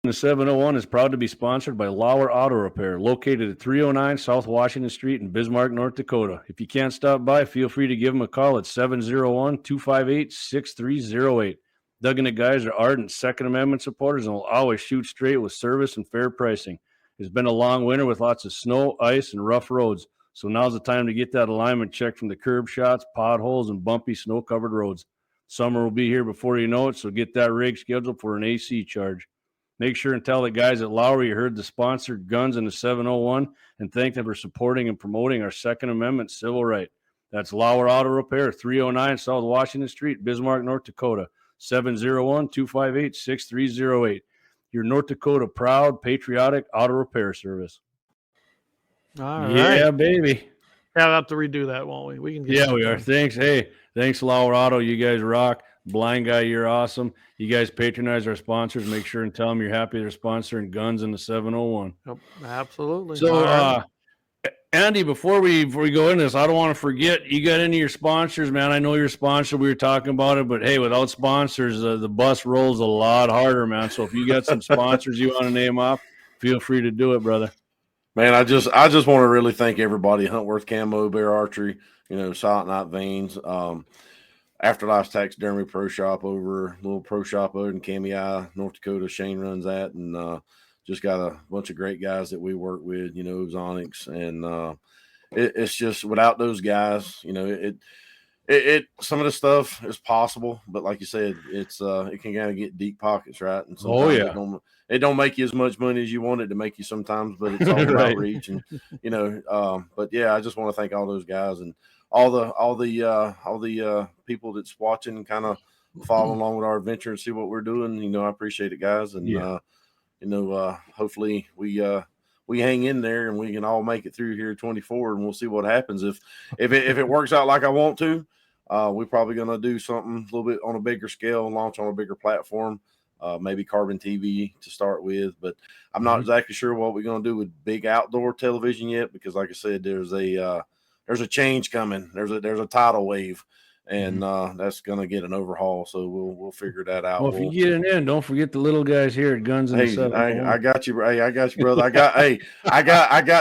The 701 is proud to be sponsored by Lauer Auto Repair, located at 309 South Washington Street in Bismarck, North Dakota. If you can't stop by, feel free to give them a call at 701-258-6308. Doug and the guys are ardent Second Amendment supporters and will always shoot straight with service and fair pricing. It's been a long winter with lots of snow, ice, and rough roads, so now's the time to get that alignment checked from the curb shots, potholes, and bumpy snow-covered roads. Summer will be here before you know it, so get that rig scheduled for an AC charge. Make sure and tell the guys at Lowry you heard the sponsored Guns in the 701 and thank them for supporting and promoting our Second Amendment civil right. That's Lauer Auto Repair, 309 South Washington Street, Bismarck, North Dakota, 701-258-6308. Your North Dakota proud, patriotic auto repair service. All right. Yeah, baby. Yeah, we'll have to redo that, won't we? We can get we are. Thanks. Hey, thanks, Lauer Auto. You guys rock. Blind Guy, you're awesome. You guys patronize our sponsors. Make sure and tell them you're happy they're sponsoring Guns in the 701. Yep, absolutely. So, Andy, before we go into this, I don't want to forget, you got any of your sponsors, man. I know you're sponsored. We were talking about it, but hey, without sponsors, the bus rolls a lot harder, man. So if you got some sponsors you want to name off, feel free to do it, brother. Man, I just want to really thank everybody. Huntworth Camo, Bear Archery, Silent Night Veins, Afterlife Taxidermy Pro Shop over little pro shop over in Commie, North Dakota. Shane runs that, and just got a bunch of great guys that we work with, Ozonics, and it's just without those guys, it some of the stuff is possible, but like you said, it can kind of get deep pockets, right? And sometimes it don't make you as much money as you want it to make you sometimes, but it's all about Right. reach, and but yeah, I just want to thank all those guys and all the people that's watching and kind of following along with our adventure and see what we're doing. I appreciate it, guys, and hopefully we hang in there and we can all make it through here 24, and we'll see what happens. If it works out like I want to, we're probably going to do something a little bit on a bigger scale, launch on a bigger platform, maybe carbon TV to start with, but I'm not exactly sure what we're going to do with big outdoor television yet, because like I said, there's a change coming. There's a tidal wave, and that's going to get an overhaul. So we'll figure that out. Well, if you get in, don't forget the little guys here at Guns in the 701. I got you. Hey, I got you, brother. I got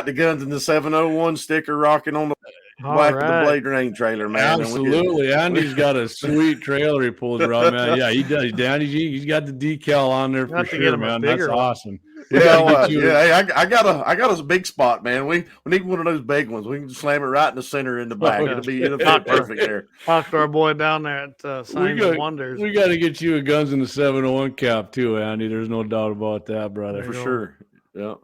the Guns in the 701 sticker rocking on the back of the Blade Rain trailer, man. Absolutely. Andy's got a sweet trailer he pulls around, man. Yeah, he does. Danny G, he's got the decal on there for sure, man. That's awesome. I got a big spot, man. We need one of those big ones. We can slam it right in the center in the back. It'll be perfect there. Talk to our boy down there at Signs of Wonders. We got to get you a Guns in the 701 cap too, Andy. There's no doubt about that, brother. For sure. Yeah.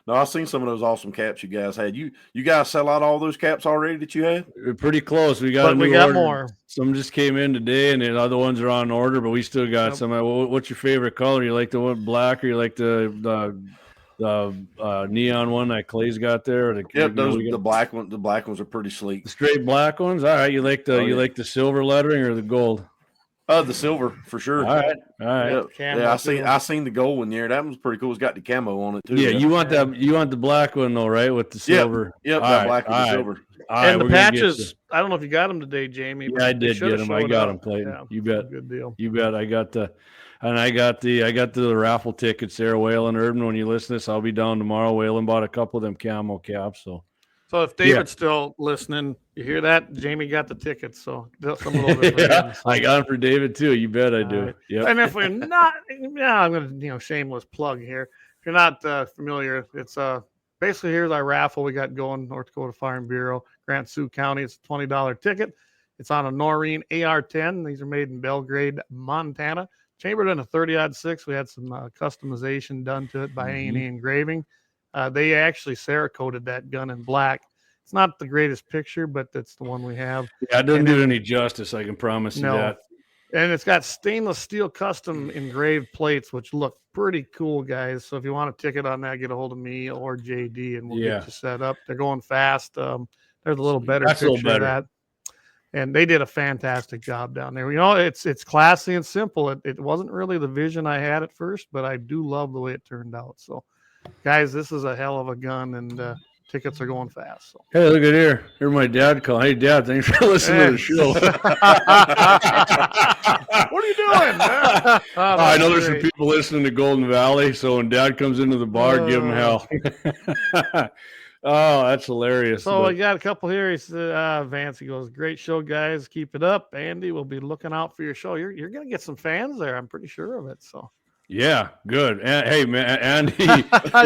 No, I've seen some of those awesome caps you guys had. You guys sell out all those caps already that you had? We're pretty close. We got order. More. Some just came in today, and the other ones are on order, but we still got some. What's your favorite color? You like the one black, or you like the neon one that Clay's got there? Or the black one. The black ones are pretty sleek. The straight black ones. All right. You like like the silver lettering or the gold? The silver for sure. All right. Yeah, I seen the gold one there. That one's pretty cool. It's got the camo on it too. Yeah, you want the black one though, right? With the silver. Yep, that black with the silver. And the patches. I don't know if you got them today, Jamie. Yeah, I did get them. I got them, Clayton. Yeah, you bet. Good deal. You bet. I got the raffle tickets there. Whalen Urban. When you listen to this, I'll be down tomorrow. Whalen bought a couple of them camo caps. So So if David's still listening, you hear that? Jamie got the tickets, so some of those are for him. So. I got them for David too. You bet I do. Right. Yep. And if we're not, I'm going to shameless plug here. If you're not familiar, it's basically here's our raffle we got going. North Dakota Farm Bureau, Grant Sioux County. It's a $20 ticket. It's on a Noreen AR-10. These are made in Belgrade, Montana. Chambered in a 30-06. We had some customization done to it by A&E Engraving. They actually Cerakoted that gun in black. It's not the greatest picture, but that's the one we have. Yeah, it doesn't do any justice. I can promise you that. And it's got stainless steel custom engraved plates, which look pretty cool, guys. So if you want a ticket on that, get a hold of me or JD, and we'll get you set up. They're going fast. There's a little better picture of that. And they did a fantastic job down there. It's classy and simple. It wasn't really the vision I had at first, but I do love the way it turned out. So, guys, this is a hell of a gun, and tickets are going fast. So. Hey, look at here. Here's my dad calling. Hey, Dad, thanks for listening to the show. What are you doing? I know there's some people listening to Golden Valley, so when Dad comes into the bar, give him hell. Oh, that's hilarious. So I got a couple here. He said, Vance, he goes, great show, guys. Keep it up. Andy, we'll be looking out for your show. You're going to get some fans there. I'm pretty sure of it. So. Yeah, good. Hey, man, Andy.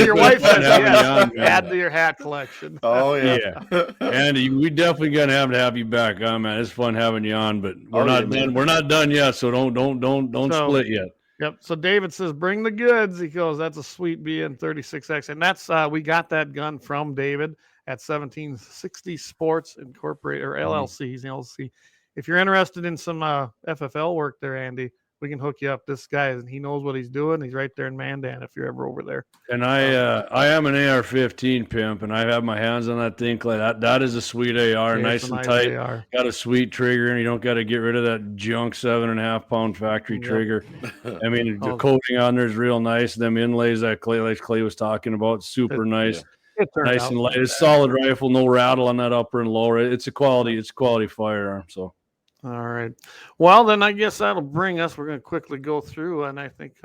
Your wife said add to your hat collection. Oh, yeah. Andy, we definitely going to have you back. Man, it's fun having you on, but we're not done. We're not done yet, so don't split yet. Yep. So David says, bring the goods. He goes, that's a sweet BN36X. And that's, we got that gun from David at 1760 Sports Incorporated, or LLC. He's an LLC. If you're interested in some FFL work there, Andy, we can hook you up. This guy, he knows what he's doing. He's right there in Mandan if you're ever over there. And I am an AR-15 pimp, and I have my hands on that thing. That is a sweet AR, nice and tight. AR. Got a sweet trigger, and you don't got to get rid of that junk 7.5-pound factory trigger. I mean, the coating on there is real nice. Them inlays that Clay was talking about, super nice. Nice and light. It's a solid rifle, no rattle on that upper and lower. It's a quality firearm. So. All right. Well, then I guess that'll bring us. We're going to quickly go through, and I think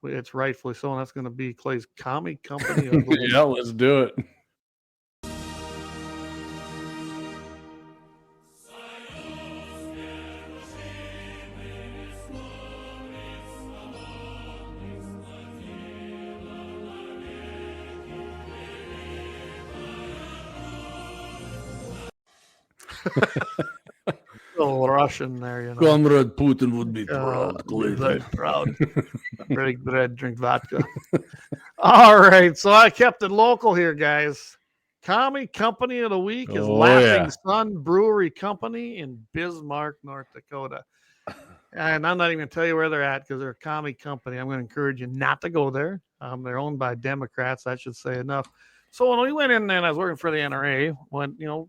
it's rightfully so, and that's going to be Clay's Commie Company. Yeah, let's do it. Little Russian there, Comrade Putin would be proud. Very proud. Break bread, drink vodka. All right, so I kept it local here, guys. Commie Company of the Week is Laughing Sun Brewery Company in Bismarck, North Dakota. And I'm not even going to tell you where they're at because they're a commie company. I'm going to encourage you not to go there. They're owned by Democrats. I should say enough. So when we went in there and I was working for the NRA,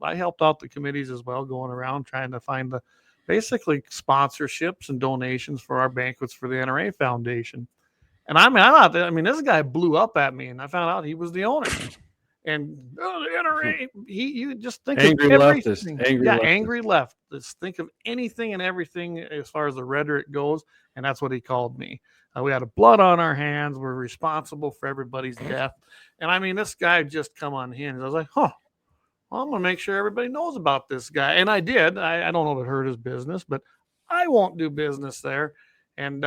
I helped out the committees as well, going around trying to find the basically sponsorships and donations for our banquets for the NRA Foundation. And I'm out there. I mean, this guy blew up at me, and I found out he was the owner. And the NRA, you just think angry of everything. Leftist. Angry left. Just think of anything and everything as far as the rhetoric goes, and that's what he called me. We had a blood on our hands. We're responsible for everybody's death. And I mean, this guy just come unhinged. I was like, well, I'm going to make sure everybody knows about this guy. And I did. I don't know if it hurt his business, but I won't do business there. And,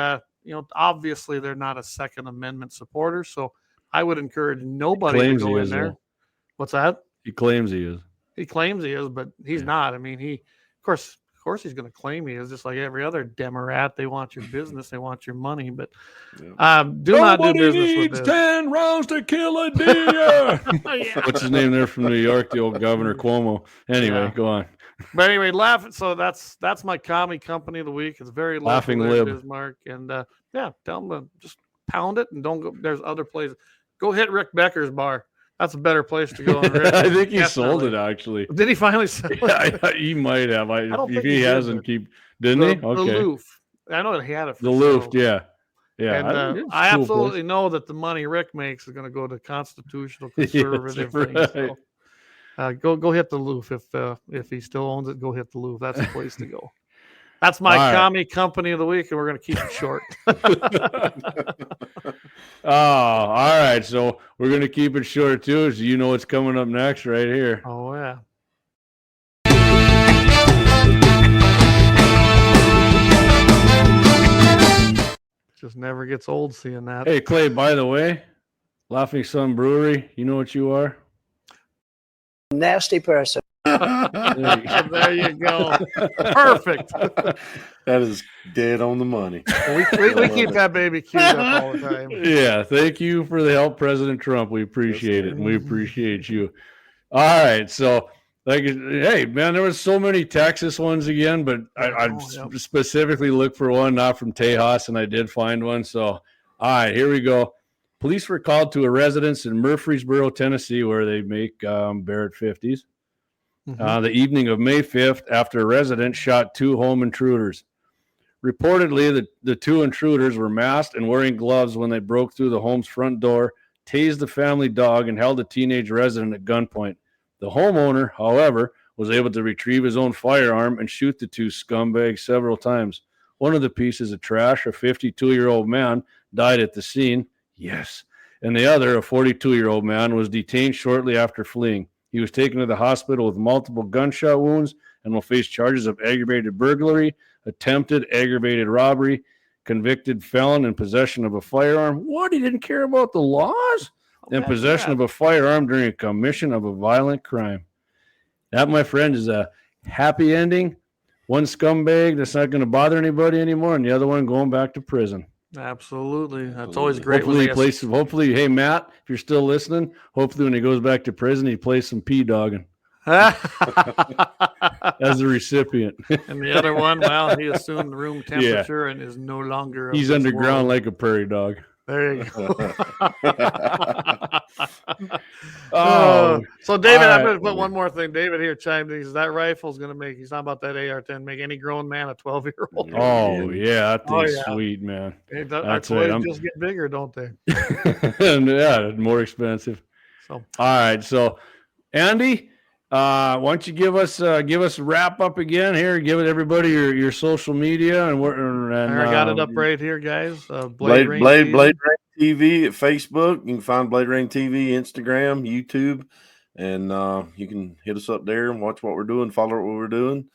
obviously they're not a Second Amendment supporter. So I would encourage nobody to go in there. What's that? He claims he is. He claims he is, but he's not. I mean, of course he's going to claim he is, just like every other Demorat. They want your business, they want your money, but do not do business with this. 10 rounds to kill a deer. What's his name there from New York? The old Governor Cuomo. Anyway, go on. But anyway, so that's my Commie Company of the Week. It's very Laughing Lib, Bismarck, and tell them to just pound it and don't go. There's other places. Go hit Rick Becker's bar. That's a better place to go. I think he sold it, actually. Did he finally sell it? He might have. If he hasn't, didn't he? Okay. The Loof. I know that he had it. The Loof, yeah. And I absolutely know that the money Rick makes is going to go to constitutional conservative things. So, go hit the Loof if he still owns it. Go hit the Loof. That's the place to go. That's my Commie Company of the Week, and we're going to keep it short. all right. So we're going to keep it short too. So you know what's coming up next right here. Oh, yeah. Just never gets old seeing that. Hey, Clay, by the way, Laughing Sun Brewery, you know what you are? Nasty person. There you go. Perfect. That is dead on the money. We keep that baby queued up all the time. Yeah, thank you for the help, President Trump. We appreciate it, and we appreciate you. All right, so hey, man, there was so many Texas ones again, but I specifically looked for one not from Tejas, and I did find one. So, all right, here we go. Police were called to a residence in Murfreesboro, Tennessee, where they make Barrett 50s. The evening of May 5th, after a resident shot 2 home intruders. Reportedly, the 2 intruders were masked and wearing gloves when they broke through the home's front door, tased the family dog, and held a teenage resident at gunpoint. The homeowner, however, was able to retrieve his own firearm and shoot the 2 scumbags several times. One of the pieces of trash, a 52-year-old man, died at the scene. Yes. And the other, a 42-year-old man, was detained shortly after fleeing. He was taken to the hospital with multiple gunshot wounds and will face charges of aggravated burglary, attempted aggravated robbery, convicted felon in possession of a firearm. What? He didn't care about the laws? And possession of a firearm during a commission of a violent crime. That, my friend, is a happy ending. One scumbag that's not going to bother anybody anymore, and the other one going back to prison. Absolutely. That's always great. Hopefully, hey, Matt, if you're still listening, hopefully when he goes back to prison, he plays some P-dogging. As the recipient. And the other one, well, he assumed room temperature and is no longer. He's underground like a prairie dog. There you go. So David, I'm going to put one more thing. David here chimed in. He says that rifle's going to make. He's not about that AR-10. Make any grown man a 12-year-old. Oh yeah, that thing's sweet, man. That's right. Just get bigger, don't they? And more expensive. So all right, so Andy. Why don't you give us a wrap up again here? Give it everybody your social media and I got it up right here, guys. Blade Rain TV at Facebook. You can find Blade Rain TV, Instagram, YouTube, and you can hit us up there and watch what we're doing, follow what we're doing,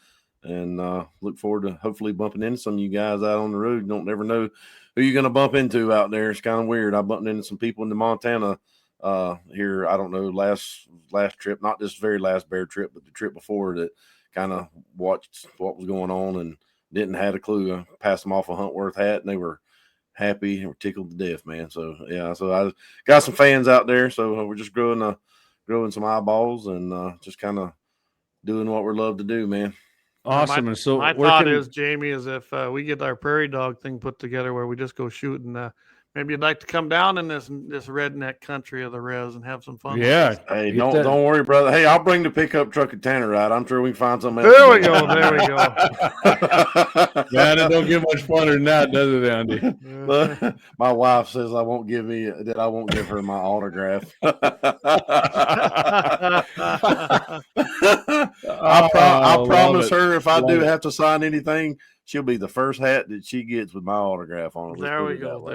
and look forward to hopefully bumping into some of you guys out on the road. You don't never know who you're going to bump into out there. It's kind of weird. I bumped into some people in the Montana here, I don't know, last trip, not this very last bear trip, but the trip before, that kind of watched what was going on and didn't have a clue. I passed them off a Huntworth hat and they were happy and were tickled to death, man. So yeah, so I got some fans out there, so we're just growing some eyeballs and just kind of doing what we love to do, man. Awesome. And so my thought is, Jamie, is if we get our prairie dog thing put together where we just go shooting, maybe you'd like to come down in this redneck country of the res and have some fun. Yeah. Hey, don't worry, brother. Hey, I'll bring the pickup truck and Tanner ride. I'm sure we can find something else. There we go. Man, it don't get much funner than that, does it, Andy? My wife says I won't give her my autograph. I promise her if I do have to sign anything, she'll be the first hat that she gets with my autograph on it. There we go.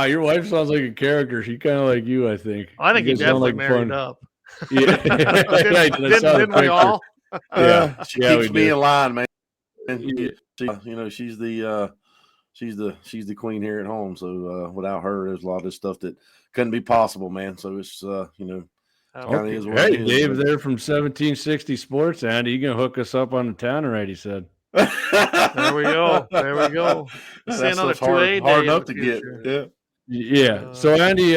Your wife sounds like a character. She kind of like you, I think. I think you definitely married up. Yeah. Didn't we all? She keeps me in line, man. And she's the queen here at home. So without her, there's a lot of stuff that couldn't be possible, man. So it's kind of is what it is. Dave there from 1760 Sports, Andy, you can hook us up on the Tannerite, he said. There we go. See another 2A hard enough to get. Yeah. So Andy,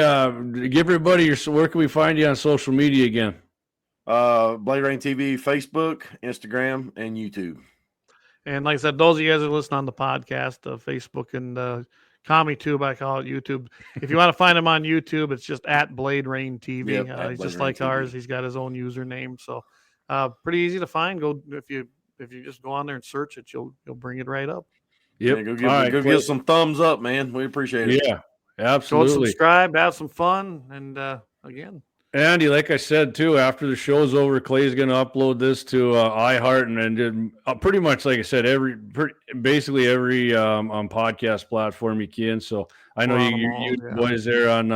give everybody where can we find you on social media again? Blade Rain TV, Facebook, Instagram, and YouTube. And like I said, those of you guys that listen on the podcast, Facebook and Commie Tube, I call it YouTube. If you want to find him on YouTube, it's just at Blade Rain TV. He's just like ours. He's got his own username, so pretty easy to find. Go if you just go on there and search it, you'll bring it right up. Yep. Yeah, go give some thumbs up, man. We appreciate it. Yeah, absolutely. Go subscribe, have some fun, and again. Andy, like I said too, after the show's over, Clay's going to upload this to iHeart and pretty much, like I said, basically every on podcast platform you can. So I know you boys there on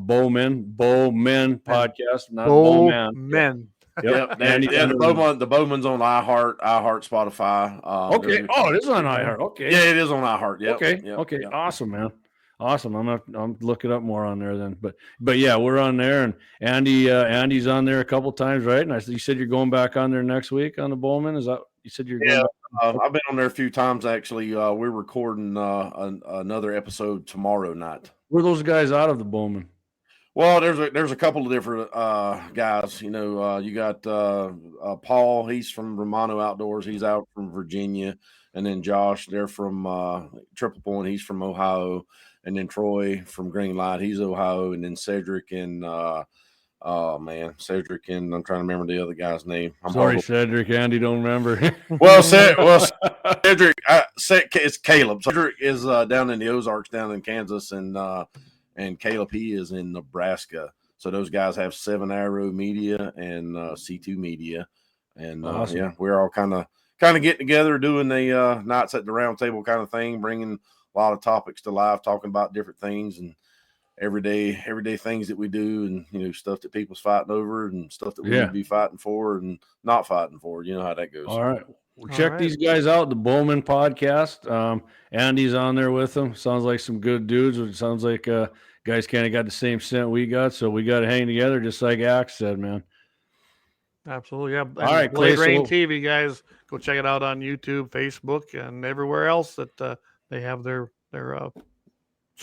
Bowmen podcast, not Bowman. Men. Yep. The Bowman's on iHeart, Spotify. Okay. Oh, it is on iHeart. Okay. Yeah, it is on iHeart. Yep. Okay. Yep. Okay. Yep. Awesome, man. Awesome. I'm looking up more on there then. But yeah, we're on there, and Andy's on there a couple times, right? And you said you're going back on there next week on the Bowman. Is that you said you're going back? I've been on there a few times actually. We're recording another episode tomorrow night. Where are those guys out of the Bowman? Well, there's a couple of different guys. You know, you got Paul. He's from Romano Outdoors. He's out from Virginia, and then Josh. They're from Triple Point. He's from Ohio. And then Troy from Green Light, he's Ohio, and then Cedric and Cedric and I'm trying to remember the other guy's name. Sorry, Cedric. Andy don't remember. Cedric, it's Caleb. Cedric is down in the Ozarks, down in Kansas, and Caleb he is in Nebraska. So those guys have 7 Arrow Media and C2 Media, and awesome. We're all kind of getting together, doing the nights at the round table kind of thing, bringing a lot of topics to live, talking about different things and everyday things that we do, and you know, stuff that people's fighting over and stuff that we need to be fighting for and not fighting for. You know how that goes. All right. Well, check these guys out, the Bowman podcast. Andy's on there with them. Sounds like some good dudes. It sounds like guys kind of got the same scent we got, so we got to hang together, just like Axe said, man. Absolutely, yeah. All right, Blade Rain TV, guys, go check it out on YouTube, Facebook, and everywhere else that they have their where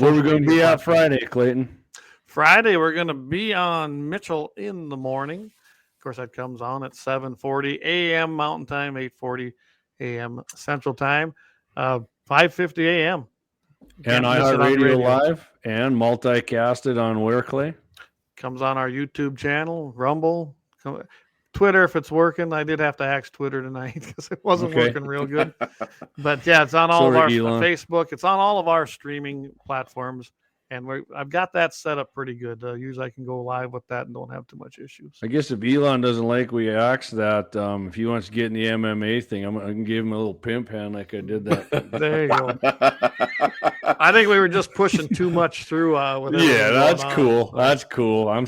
we're going to be at Friday, Clayton? Friday, we're going to be on Mitchell in the morning. Of course, that comes on at 7:40 a.m. Mountain Time, 8:40 a.m. Central Time, 5:50 a.m. And iHeartRadio Live and multicasted on where, Clay? Comes on our YouTube channel, Rumble, Twitter if it's working. I did have to ask Twitter tonight because it wasn't working real good. But yeah, it's on all of our Facebook. It's on all of our streaming platforms. And I've got that set up pretty good. Usually I can go live with that and don't have too much issues. I guess if Elon doesn't like we asked that, if he wants to get in the MMA thing, I can give him a little pimp hand like I did that. There you go. I think we were just pushing too much through. That's cool. That's cool. I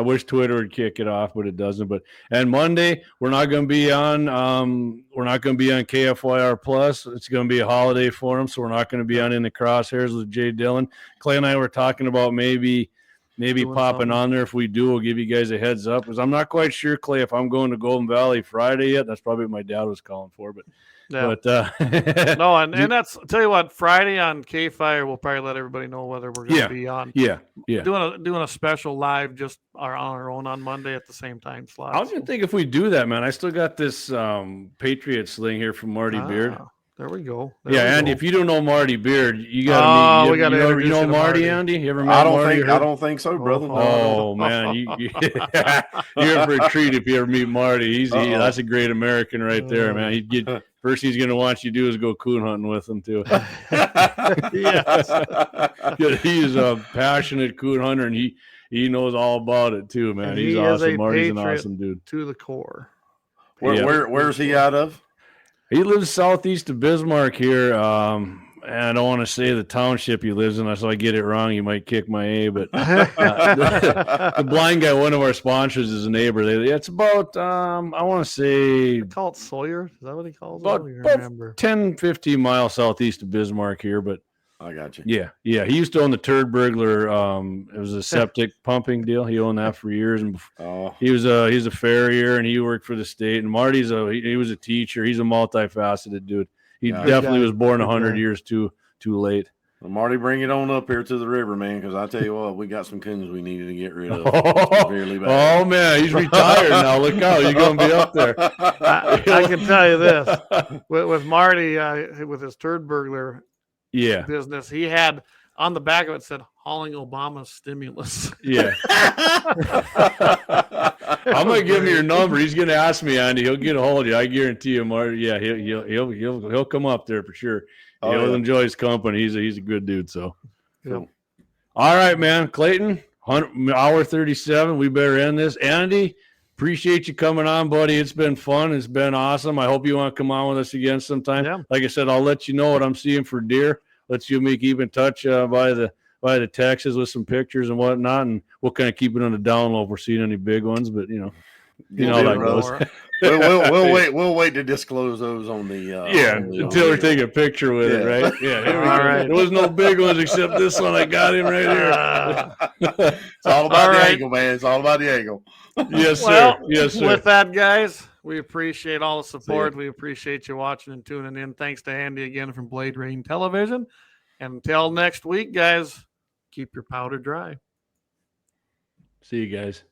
wish Twitter would kick it off, but it doesn't. And Monday we're not going to be on. We're not going to be on KFYR Plus. It's going to be a holiday for them, so we're not going to be on In the Crosshairs with Jay Dillon. Clay and I were talking about maybe popping on there. If we do, we'll give you guys a heads up, because I'm not quite sure, Clay, if I'm going to Golden Valley Friday yet. That's probably what my dad was calling for, but no, and that's, I'll tell you what, Friday on K-Fire, we'll probably let everybody know whether we're going to be on. Doing a special live just on our own on Monday at the same time slot. I was going to think if we do that, man, I still got this Patriots thing here from Marty Beard. There we go. Andy, if you don't know Marty Beard, you got to meet. You know Marty, Andy? You ever met Marty? I don't think so, brother. Oh, man. You're in for a treat if you ever meet Marty. That's a great American right there, man. First he's going to want you to do is go coon hunting with him, too. He's a passionate coon hunter, and he knows all about it, too, man. He's awesome. Marty's an awesome dude. To the core. Where's he out of? He lives southeast of Bismarck here. And I don't want to say the township he lives in, so I get it wrong. You might kick my A, but the blind guy, one of our sponsors, is a neighbor. It's about, I want to say... They call it Sawyer? Is that what he calls it? About 10, 15 miles southeast of Bismarck here, but... I got you. Yeah. He used to own the Turd Burglar. It was a septic pumping deal. He owned that for years, and he's a farrier, and he worked for the state. And Marty's he was a teacher. He's a multifaceted dude. He definitely was born 100 years too late. Well, Marty, bring it on up here to the river, man, because I tell you what, we got some coons we needed to get rid of. Oh, man, he's retired now. Look out, you're going to be up there. I can tell you this. With Marty, with his Turd Burglar business, he had on the back of it said hauling Obama's stimulus. Yeah. I'm gonna give him your number. He's gonna ask me, Andy. He'll get a hold of you. I guarantee you, Marty. Yeah, he'll come up there for sure. He'll enjoy his company. He's a good dude. So, all right, man, Clayton. Hour 37. We better end this. Andy, appreciate you coming on, buddy. It's been fun. It's been awesome. I hope you want to come on with us again sometime. Yeah. Like I said, I'll let you know what I'm seeing for deer. Let you and me keep in touch by the texts with some pictures and whatnot, and we'll kind of keep it on the down low if we're seeing any big ones. But you know how that goes. We'll wait to disclose those on the until we take a picture with it, right? Yeah, here we All go. right. There was no big ones except this one. I got him right here. It's all about All the right. angle, man. It's all about the angle. Yes, sir. Well, Yes, sir. with that, guys, we appreciate all the support. See ya. We appreciate you watching and tuning in. Thanks to Andy again from Blade Rain Television. And until next week, guys, keep your powder dry. See you guys.